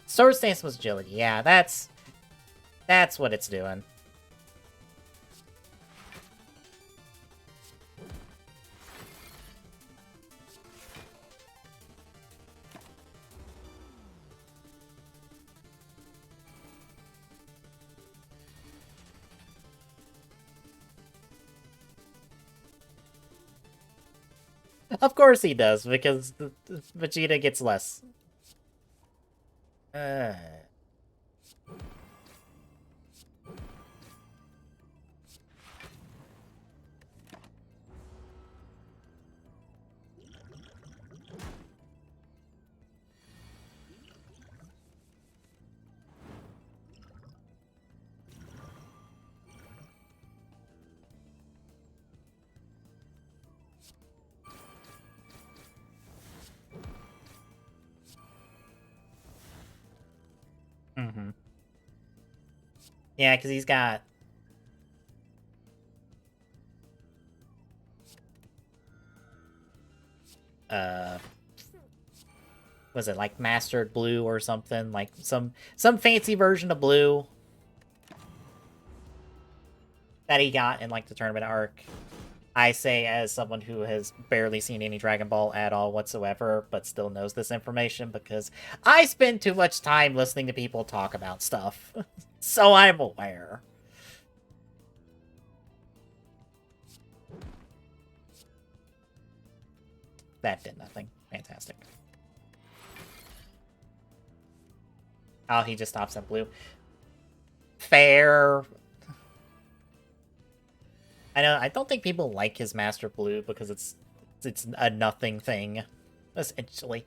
Sword stance was agility. Yeah, that's what it's doing. Of course he does, because Vegeta gets less. Mm-hmm. Yeah, because he's got... Was it like Mastered Blue or something? Like some fancy version of Blue that he got in like the tournament arc. I say as someone who has barely seen any Dragon Ball at all whatsoever, but still knows this information because I spend too much time listening to people talk about stuff. So I'm aware. That did nothing. Fantastic. Oh, he just stops at blue. Fair. I don't think people like his Master Blue because it's a nothing thing, essentially.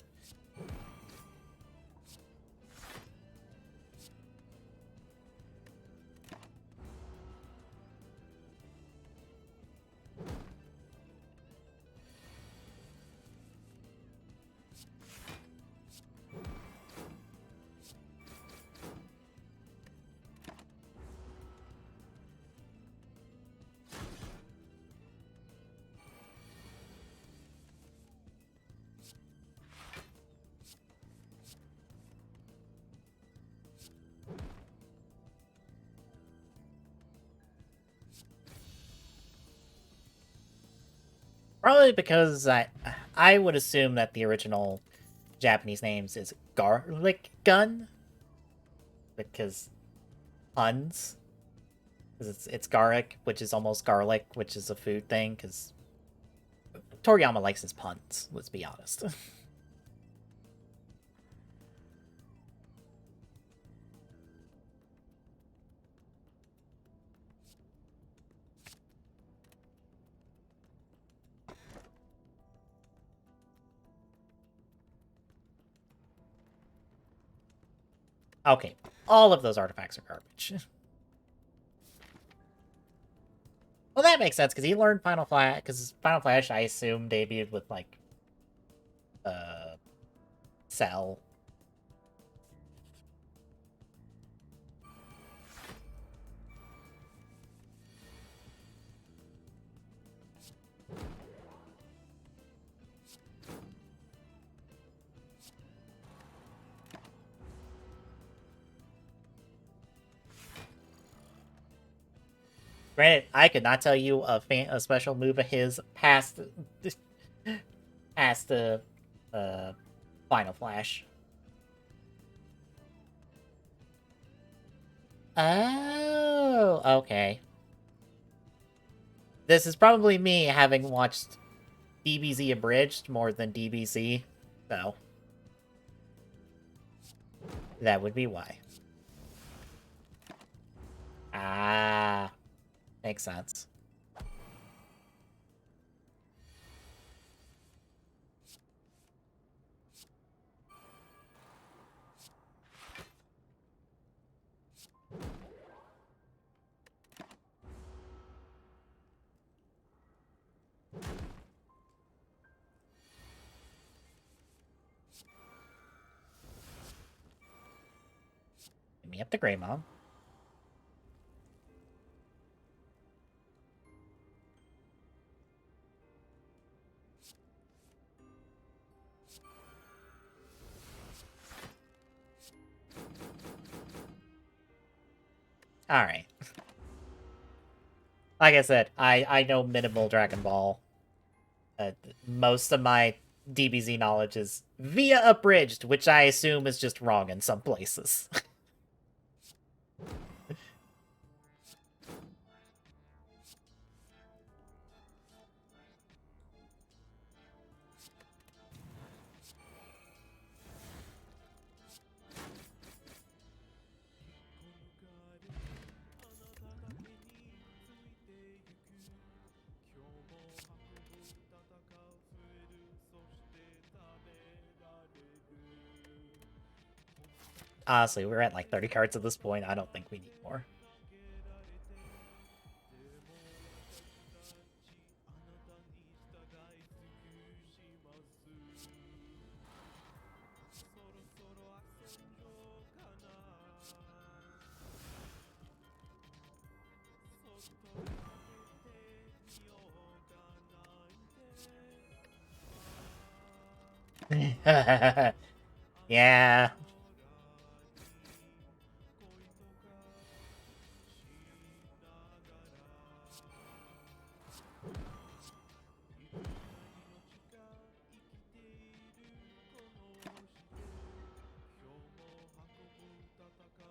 Probably because I would assume that the original Japanese names is garlic gun, because puns. Because it's garlic, which is almost garlic, which is a food thing. Because Toriyama likes his puns. Let's be honest. Okay, all of those artifacts are garbage. Well, that makes sense, because he learned Final Flash, because Final Flash, I assume, debuted with, like, Cell. Granted, I could not tell you a special move of his past the Final Flash. Oh, okay. This is probably me having watched DBZ abridged more than DBZ, so that would be why. Ah, makes sense. Give me up the Grey Mom. Alright. Like I said, I know minimal Dragon Ball. Most of my DBZ knowledge is via abridged, which I assume is just wrong in some places. Honestly, we're at like 30 cards at this point. I don't think we need more. Yeah.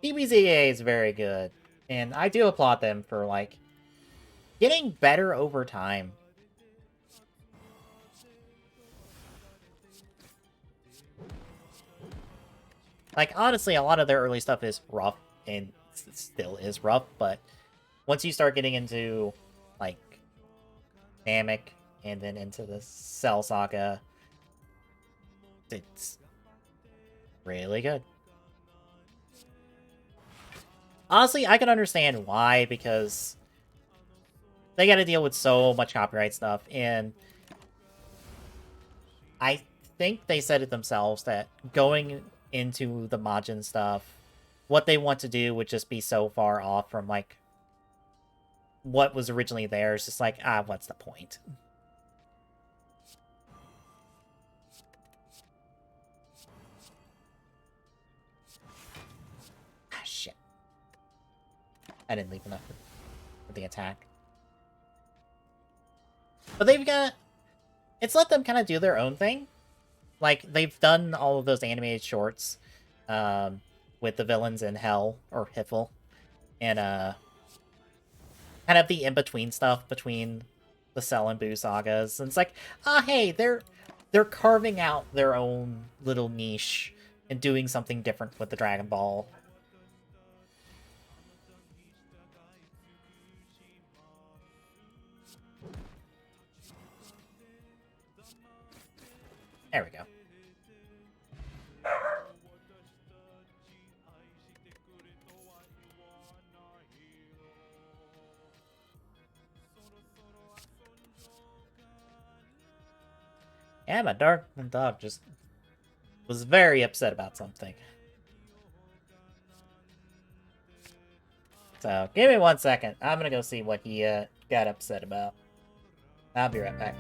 DBZA is very good, and I do applaud them for, like, getting better over time. Like, honestly, a lot of their early stuff is rough, and still is rough, but once you start getting into, like, Namek, and then into the Cell Saga, it's really good. Honestly, I can understand why, because they gotta deal with so much copyright stuff, and I think they said it themselves that going into the Majin stuff, what they want to do would just be so far off from, like, what was originally there. It's just like, what's the point? Shit. I didn't leave enough for the attack. But they've got it's let them kind of do their own thing. Like, they've done all of those animated shorts with the villains in Hell, or Hiffle, and kind of the in-between stuff between the Cell and Boo sagas. And it's like, hey, they're carving out their own little niche and doing something different with the Dragon Ball. There we go. Yeah, my dog just was very upset about something. So, give me 1 second. I'm gonna go see what he got upset about. I'll be right back.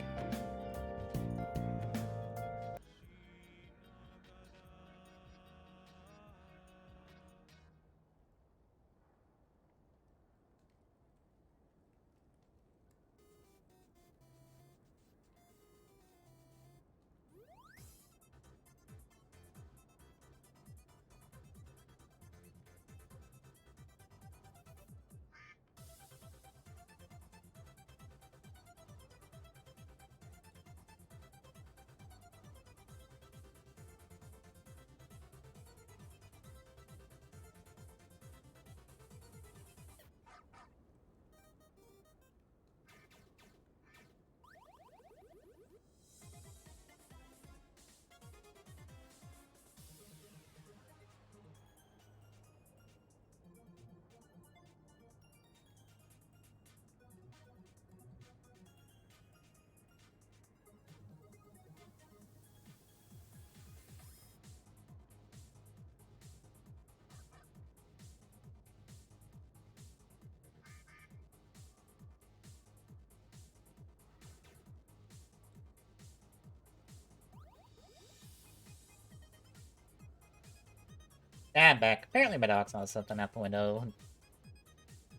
I'm back. Apparently my dog saw something out the window.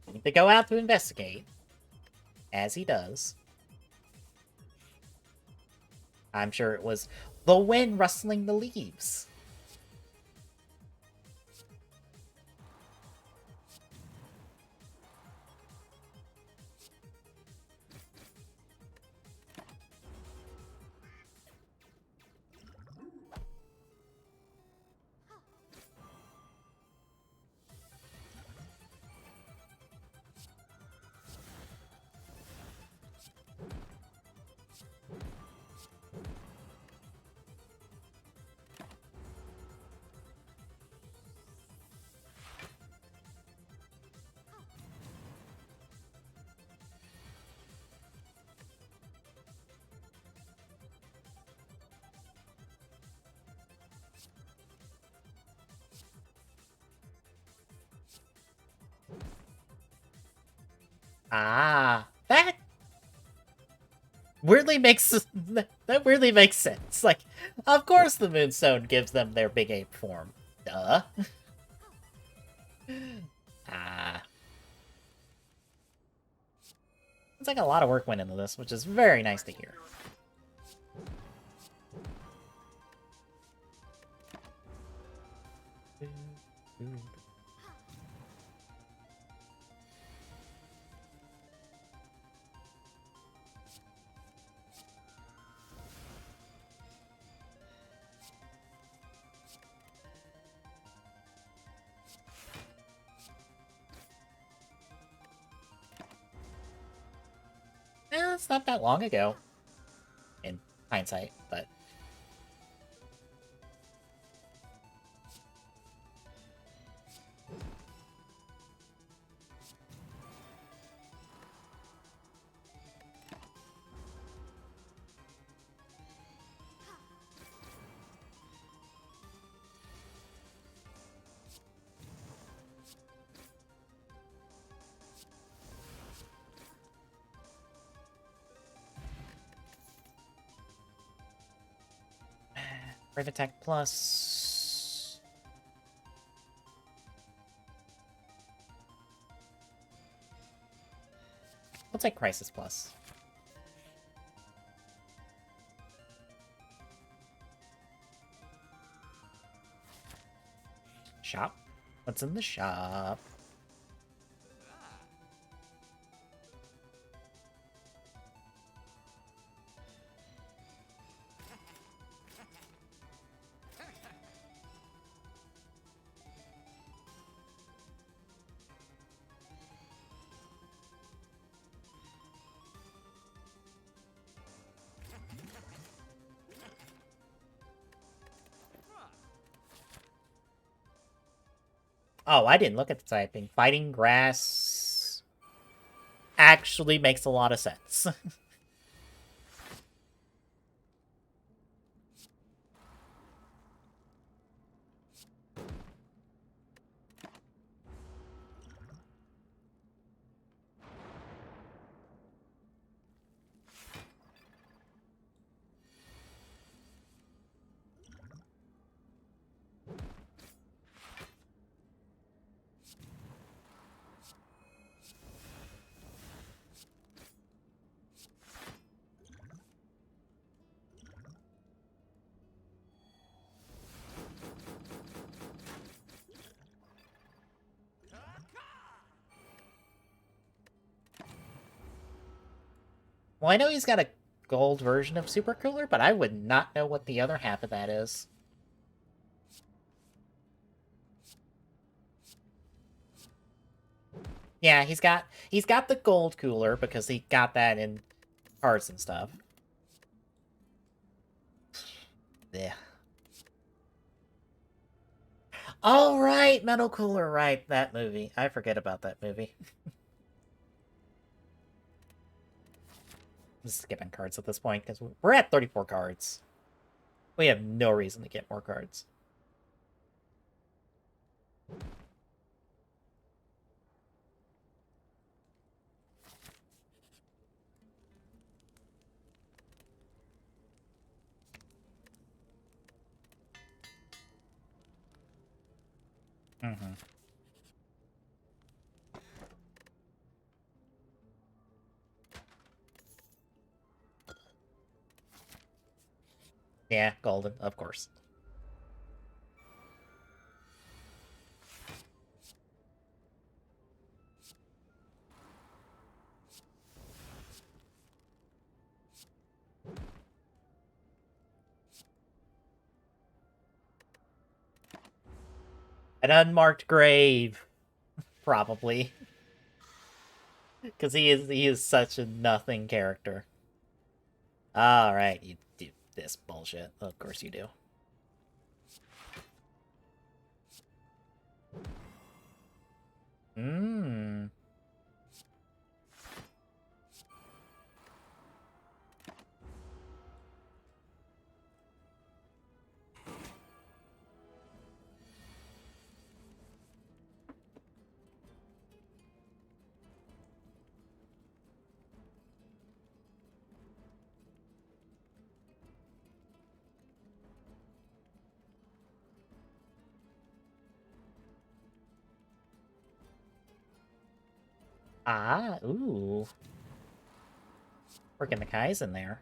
I need to go out to investigate. As he does. I'm sure it was the wind rustling the leaves. Ah, that weirdly makes that weirdly makes sense. Like, of course the Moonstone gives them their big ape form. Duh. Ah. It's like a lot of work went into this, which is very nice to hear. It's not that long ago, in hindsight, but... Brave Attack Plus... We'll take Crisis Plus. Shop? What's in the shop? Oh, I didn't look at the typing. Fighting grass actually makes a lot of sense. Well, I know he's got a gold version of Super Cooler, but I would not know what the other half of that is. Yeah, he's got the gold cooler because he got that in cards and stuff. Yeah. Oh, right, Metal Cooler, right, that movie. I forget about that movie. I'm just skipping cards at this point because we're at 34 cards. We have no reason to get more cards. Mm-hmm. Yeah, golden, of course. An unmarked grave, probably, because he is such a nothing character. All right, you do this bullshit. Of course you do. Mmm. Ah, ooh. Working the Kai's in there.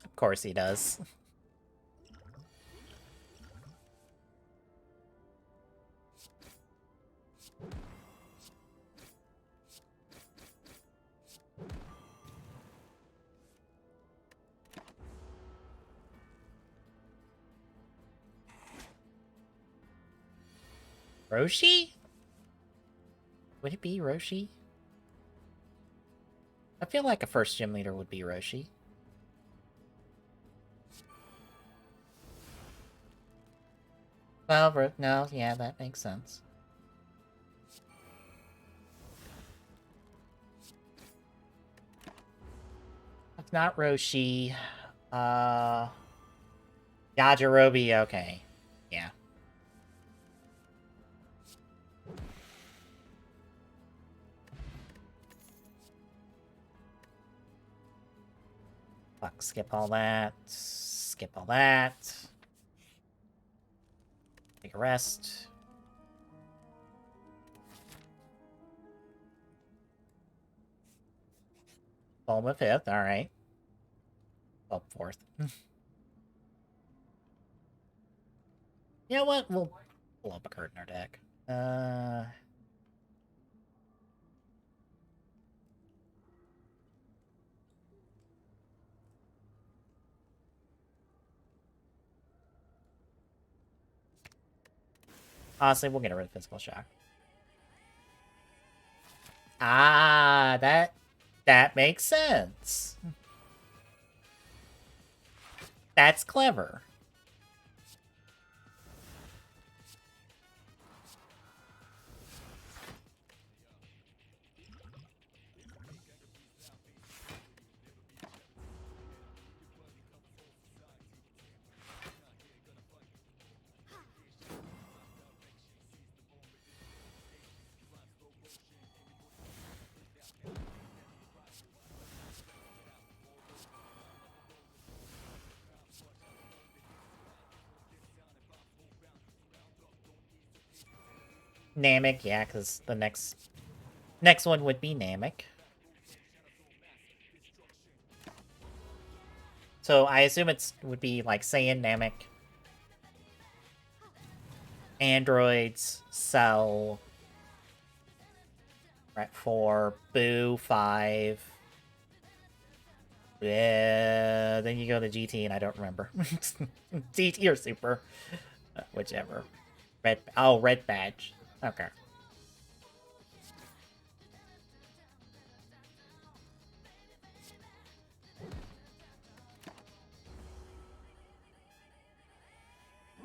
Of course he does. Roshi? Would it be Roshi? I feel like a first gym leader would be Roshi. Well, no, yeah, that makes sense. If not Roshi, Yajirobe, okay. Yeah. Fuck, skip all that. Skip all that. Take a rest. Bulma 5th, alright. Bulb 4th. You know what? We'll pull up a card in our deck. Honestly, we'll get rid of Physical Shock. Ah, that makes sense. That's clever. Namek, yeah, because the next one would be Namek. So I assume would be like Saiyan, Namek, Androids, Cell, right, 4, Boo, 5. Yeah, then you go to GT and I don't remember. GT or Super. Whichever. Red badge. Okay.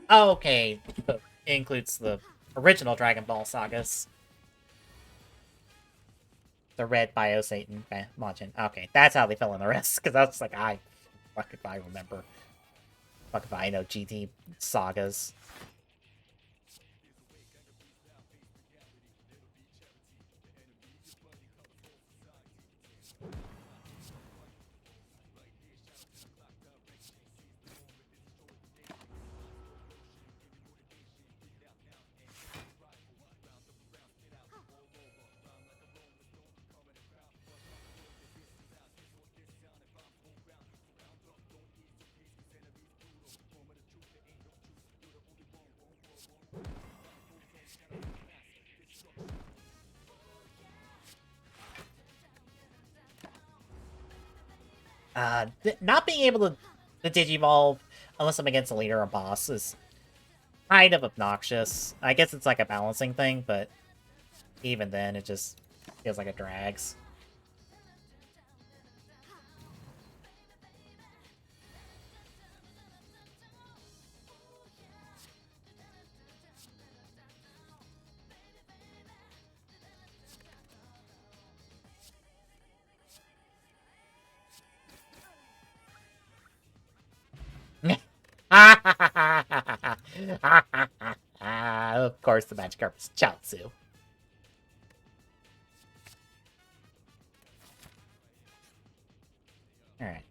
Okay. It includes the original Dragon Ball sagas. The red Bio Satan Majin. Okay, that's how they fill in the rest. Because that's like, fuck if I remember. Fuck if I know GT sagas. Not being able to Digivolve unless I'm against a leader or boss is kind of obnoxious. I guess it's like a balancing thing, but even then, it just feels like it drags. Of course, the magic carp is Chaozu. Alright.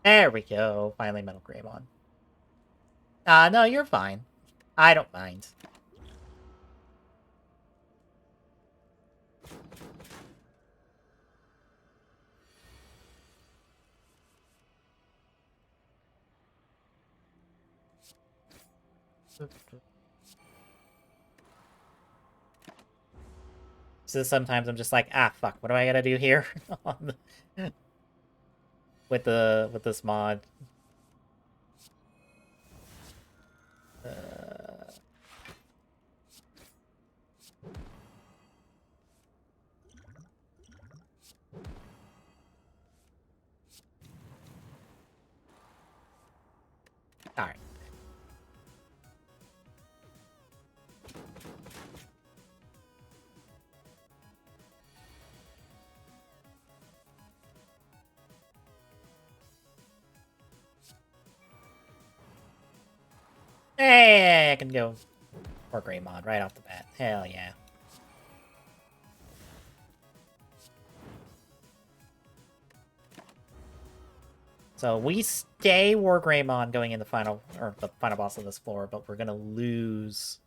There we go. Finally Metal Greymon. No, you're fine. I don't mind. So sometimes I'm just like, fuck, what do I gotta do here? with this mod. Okay, I can go for Greymon right off the bat. Hell yeah. So we stay War Greymon going in the final boss of this floor, but we're gonna lose.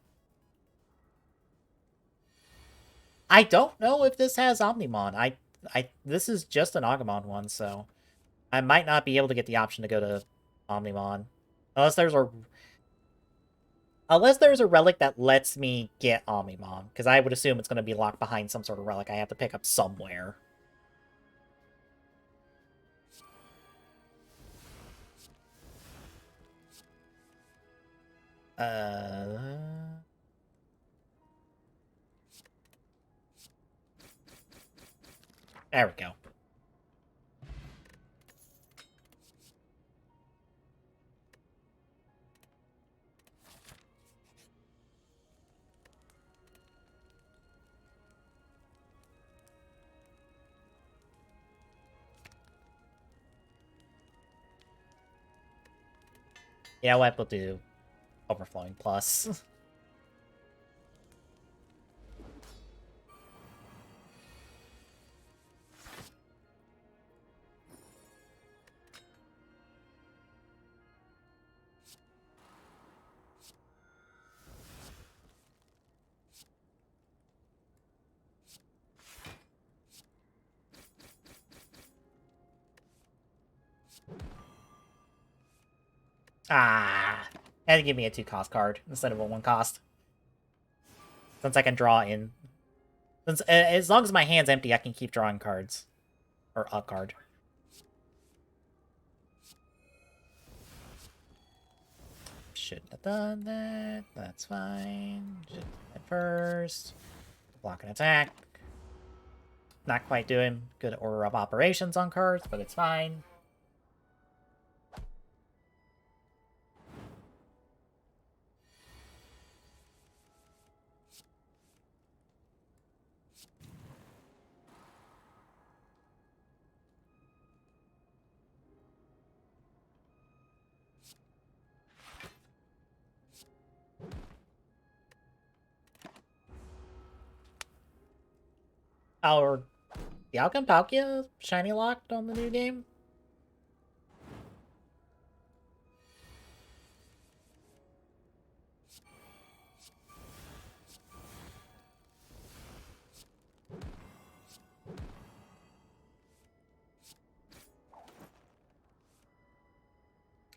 I don't know if this has Omnimon. This is just an Agumon one, so I might not be able to get the option to go to Omnimon. Unless there's a relic that lets me get Omnimon, because I would assume it's going to be locked behind some sort of relic I have to pick up somewhere. There we go. Yeah, what we'll do Overflowing Plus. Ah, had to give me a 2-cost card instead of a 1-cost. Since I can draw in. Since as long as my hand's empty, I can keep drawing cards. Or a card. Shouldn't have done that. That's fine. Just at first. Block an attack. Not quite doing good order of operations on cards, but it's fine. Or the Alchem Palkia shiny locked on the new game?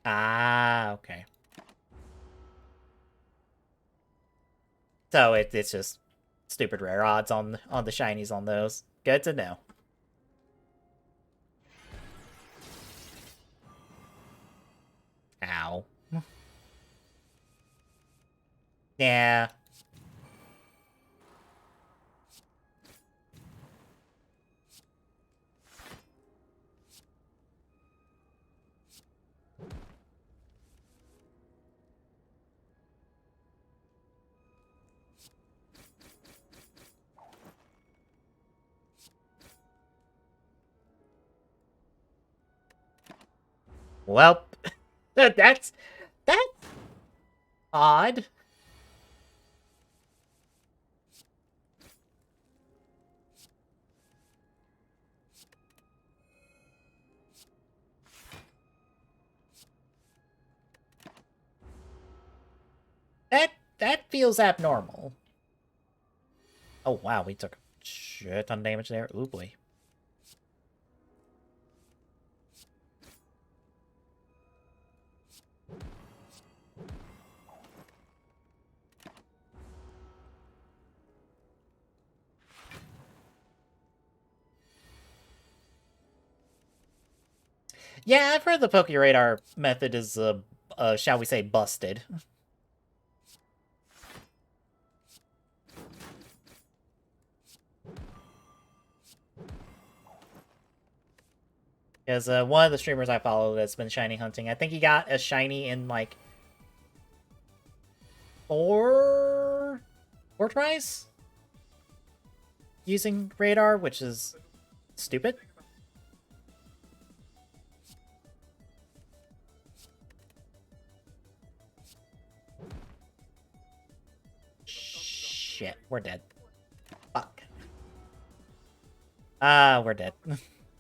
Ah, okay. So it's just stupid rare odds on the shinies on those. Good to know. Ow. Yeah. Well, that's odd. That feels abnormal. Oh wow, we took a shit ton of damage there. Ooh boy. Yeah, I've heard the Pokeradar method is, shall we say, busted. Because one of the streamers I follow that's been shiny hunting, I think he got a shiny in, like, four tries? Using radar, which is stupid. shit. We're dead. Fuck. We're dead.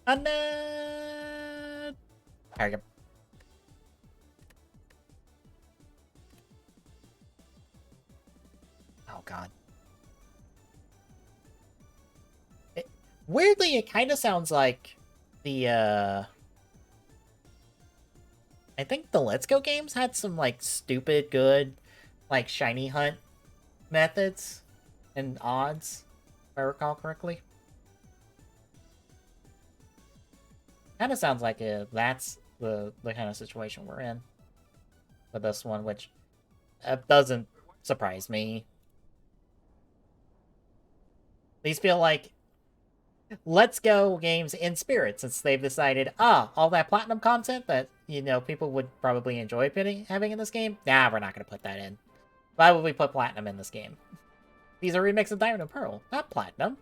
Oh, no! There we go. Oh, God. Weirdly, it kind of sounds like the, I think the Let's Go games had some, like, stupid good, like, shiny hunt methods and odds, if I recall correctly. Kind of sounds like that's the kind of situation we're in with this one, which doesn't surprise me. These feel like Let's Go games in spirit, since they've decided, all that platinum content that, people would probably enjoy having in this game, nah, we're not going to put that in. Why would we put platinum in this game? These are remakes of Diamond and Pearl, not platinum.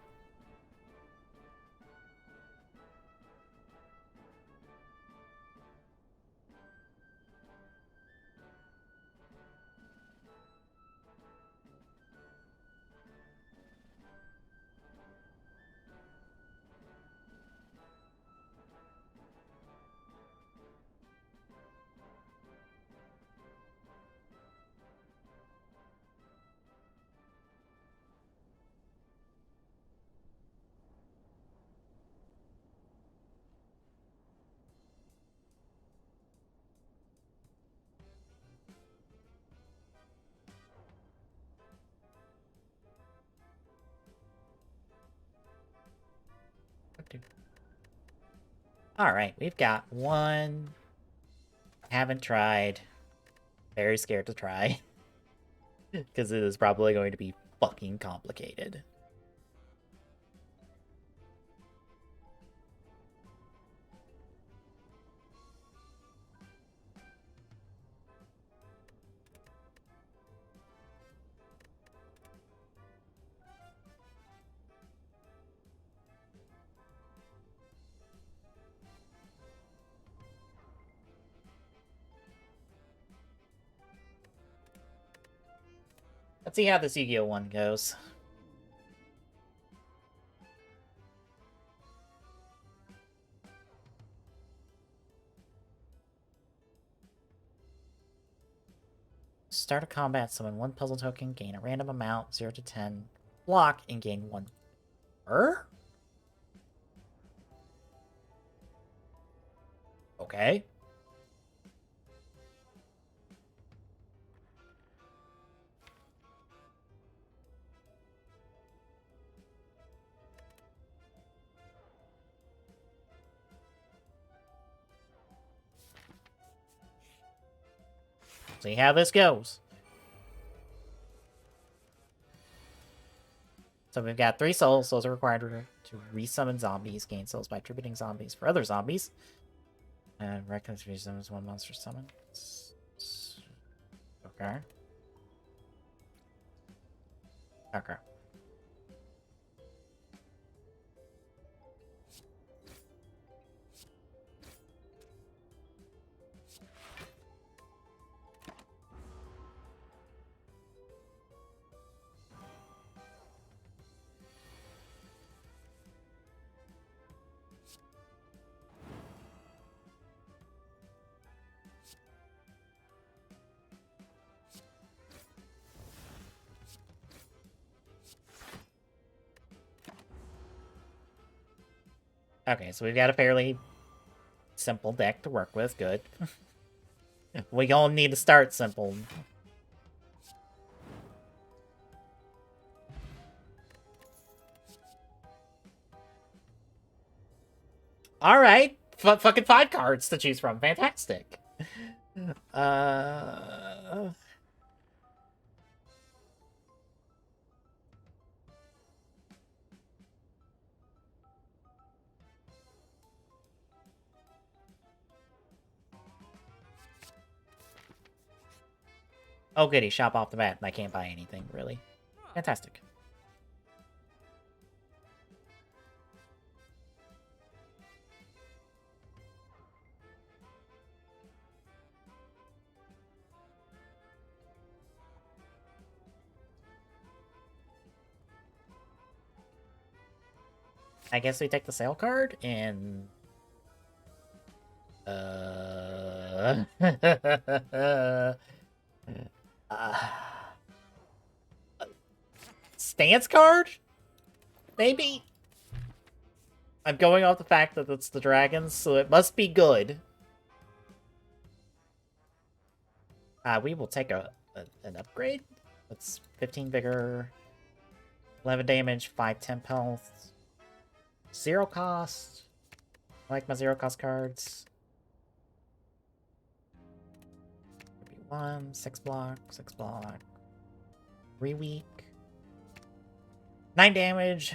Alright, we've got one. Haven't tried. Very scared to try. Because it is probably going to be fucking complicated. Let's see how this Yu-Gi-Oh! One goes. Start a combat, summon one puzzle token, gain a random amount, 0 to 10, block, and gain 1. Okay. See how this goes. So we've got 3 souls. Souls are required to resummon zombies. Gain souls by attributing zombies for other zombies. And recognize summons one monster summon. Okay. Okay. Okay, so we've got a fairly simple deck to work with. Good. We all need to start simple. Alright. Fucking 5 cards to choose from. Fantastic. Oh, goody. Shop off the bat. I can't buy anything, really. Fantastic. I guess we take the sale card and... stance card? Maybe? I'm going off the fact that it's the dragons, so it must be good. We will take an upgrade. That's 15 vigor, 11 damage, 5 temp health, 0 cost. I like my 0 cost cards. 1, 6 block, 6 block. 3 weak. 9 damage.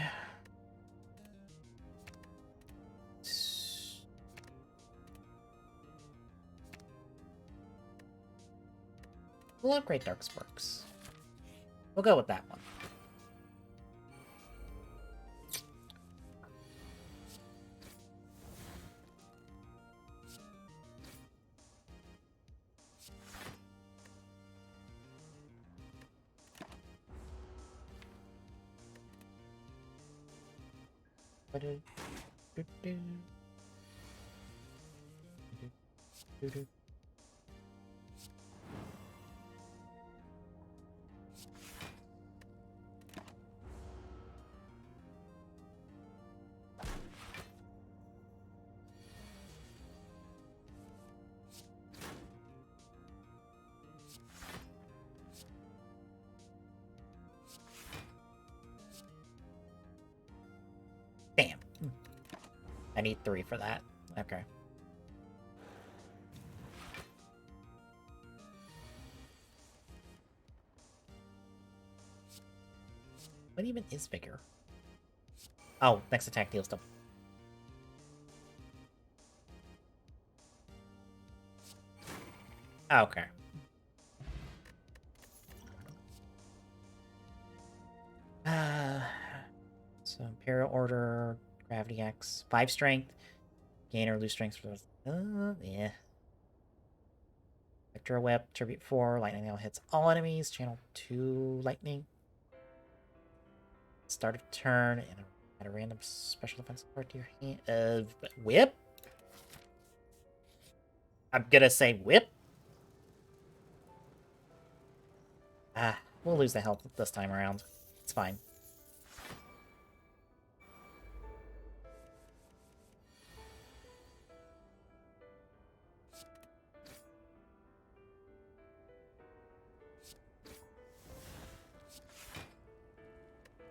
We'll upgrade Dark Sparks. We'll go with that one. Damn. I need 3 for that. Okay. What even is vigor? Oh, next attack deals double. Okay. So Imperial Order, Gravity X, 5 strength, gain or lose strength for those. Yeah. Vector Whip, Tribute 4, Lightning Nail hits all enemies, channel 2 lightning. Start of turn, and add a random special defense card to your hand. Whip? I'm gonna say whip. We'll lose the health this time around. It's fine.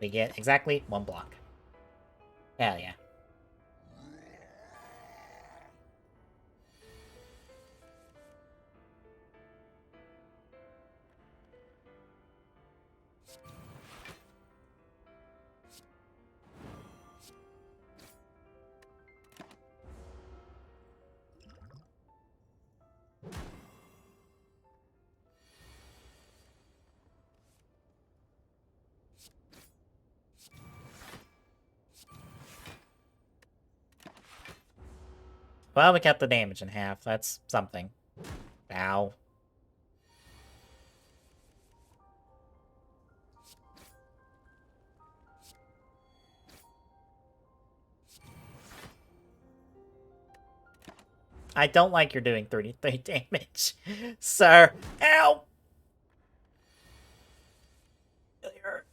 We get exactly 1 block. Hell yeah. Well, we kept the damage in half. That's something. Ow. I don't like you're doing 33 damage. Sir. Ow! Really hurt.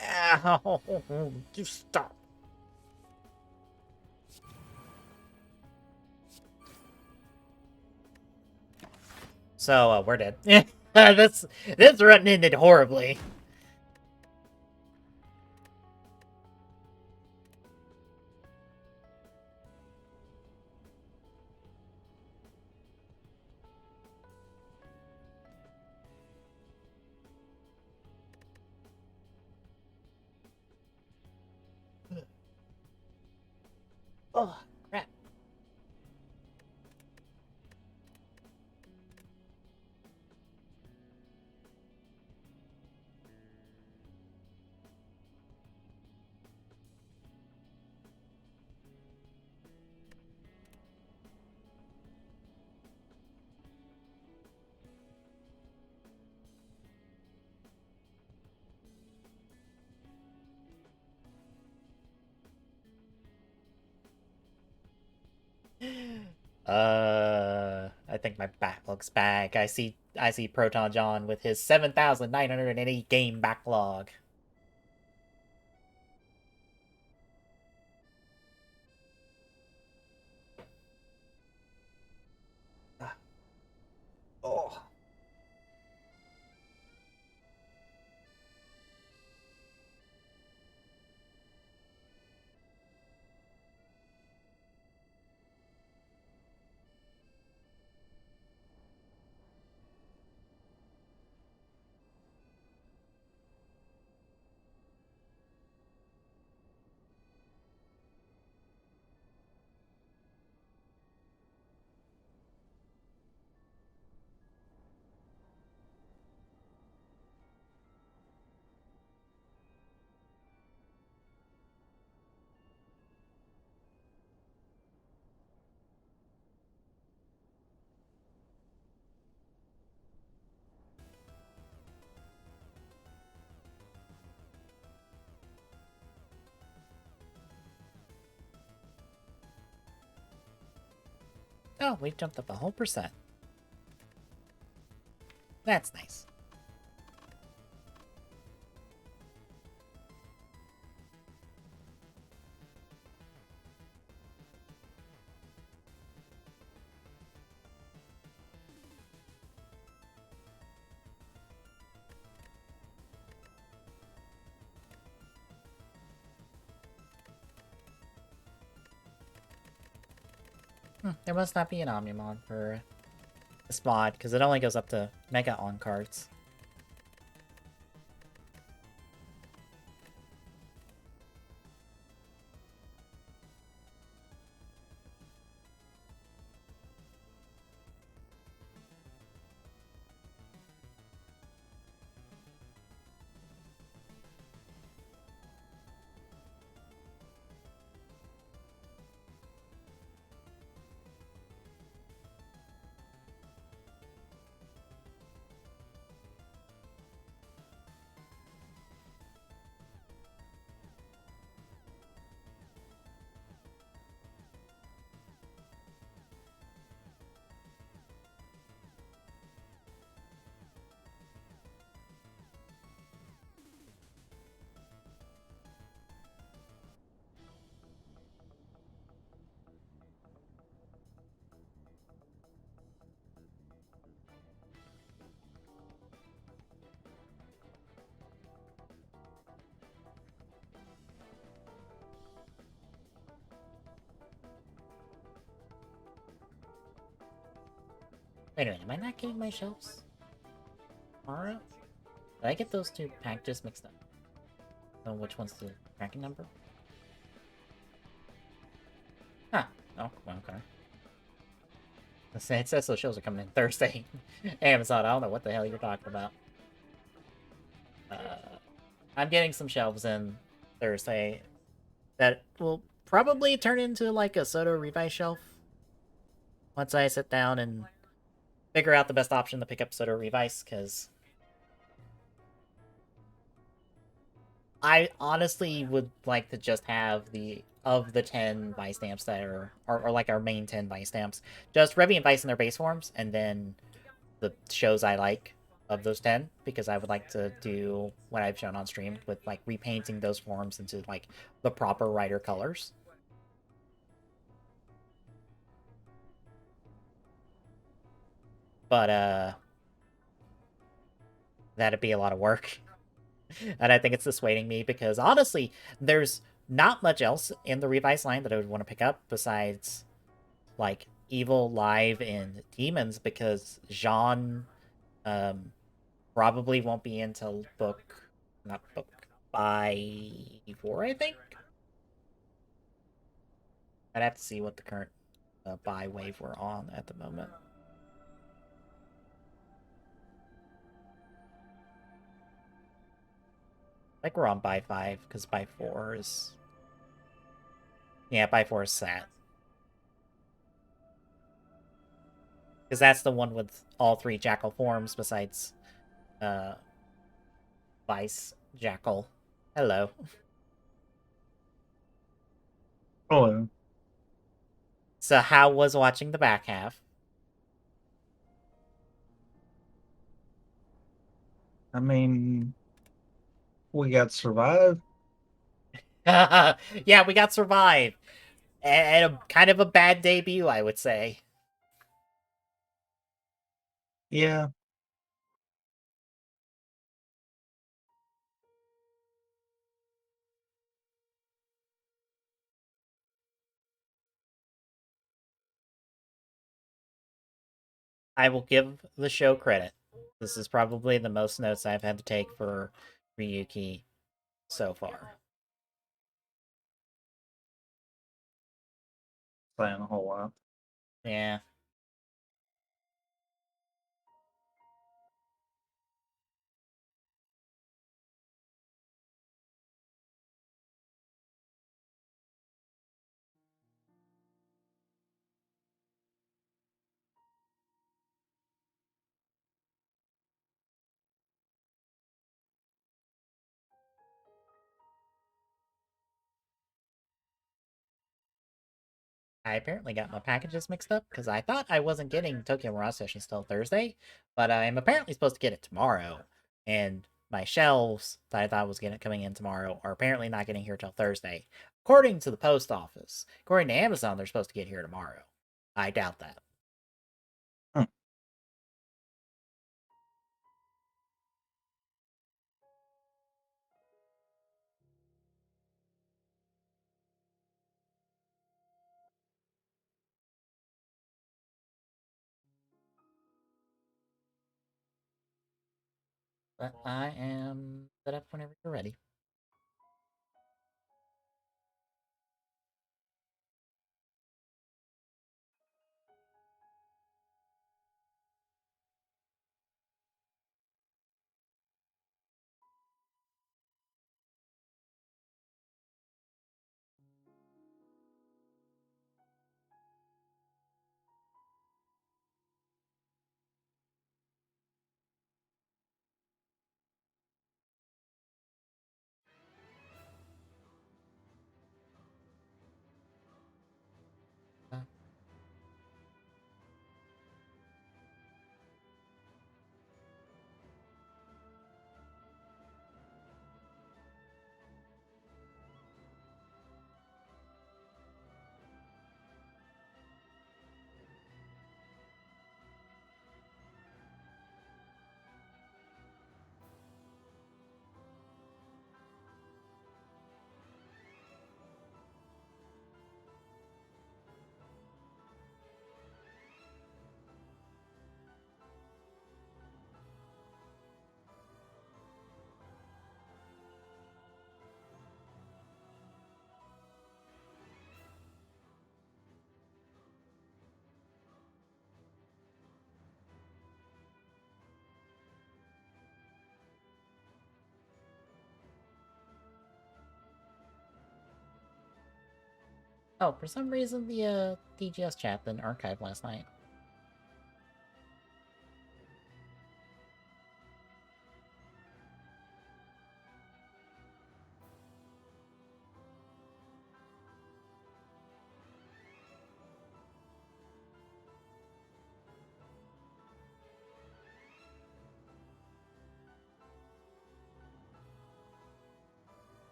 Ow! You stop. So, we're dead. this run ended horribly. Oh, crap. I think my backlog's back. I see Proton John with his 7,980 game backlog. Oh. Oh, we jumped up a whole percent. That's nice. There must not be an Omnimon for this mod, because it only goes up to Mega on cards. Wait a minute, am I not getting my shelves tomorrow? Did I get those two packages mixed up? So which one's the tracking number? Huh. Oh, okay. It says those shows are coming in Thursday. Amazon, I don't know what the hell you're talking about. I'm getting some shelves in Thursday that will probably turn into like a Soto Revice shelf once I sit down and figure out the best option to pick up Soto Revice, because I honestly would like to just have of the 10 Vice stamps that are like our main 10 Vice stamps, just Revy and Vice in their base forms, and then the shows I like of those 10, because I would like to do what I've shown on stream with like repainting those forms into like the proper Rider colors. But that'd be a lot of work. And I think it's dissuading me because honestly, there's not much else in the Revice line that I would want to pick up besides like Evil, Live, and Demons, because Jean probably won't be until not book by 4, I think. I'd have to see what the current buy wave we're on at the moment. Like we're on buy 5, because buy 4 is... Yeah, buy 4 is sat. Because that's the one with all 3 Jackal forms besides Vice Jackal. Hello. Hello. So how was watching the back half? I mean, we got Survive. Yeah, we got Survive. And a kind of a bad debut, I would say. Yeah, I will give the show credit. This is probably the most notes I've had to take for Ryuki so far. saying a whole lot. Yeah. I apparently got my packages mixed up because I thought I wasn't getting Tokyo Mirage Sessions till Thursday, but I'm apparently supposed to get it tomorrow. And my shelves that I thought was coming in tomorrow are apparently not getting here till Thursday. According to the post office. According to Amazon, they're supposed to get here tomorrow. I doubt that. Hmm. But I am set up whenever you're ready. Uh, Oh, for some reason the TGS chat didn't archive last night.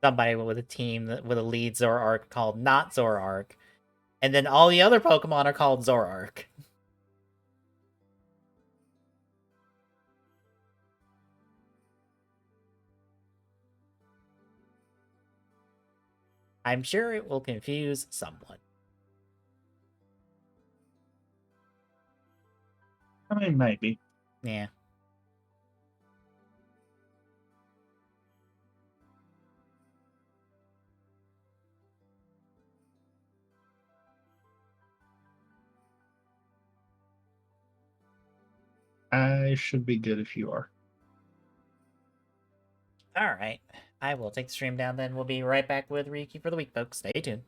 Somebody with a team with a lead Zoroark called not Zoroark, and then all the other Pokemon are called Zoroark. I'm sure it will confuse someone. I mean, maybe. Yeah. I should be good if you are. All right. I will take the stream down then. We'll be right back with Ryuki for the week, folks. Stay tuned.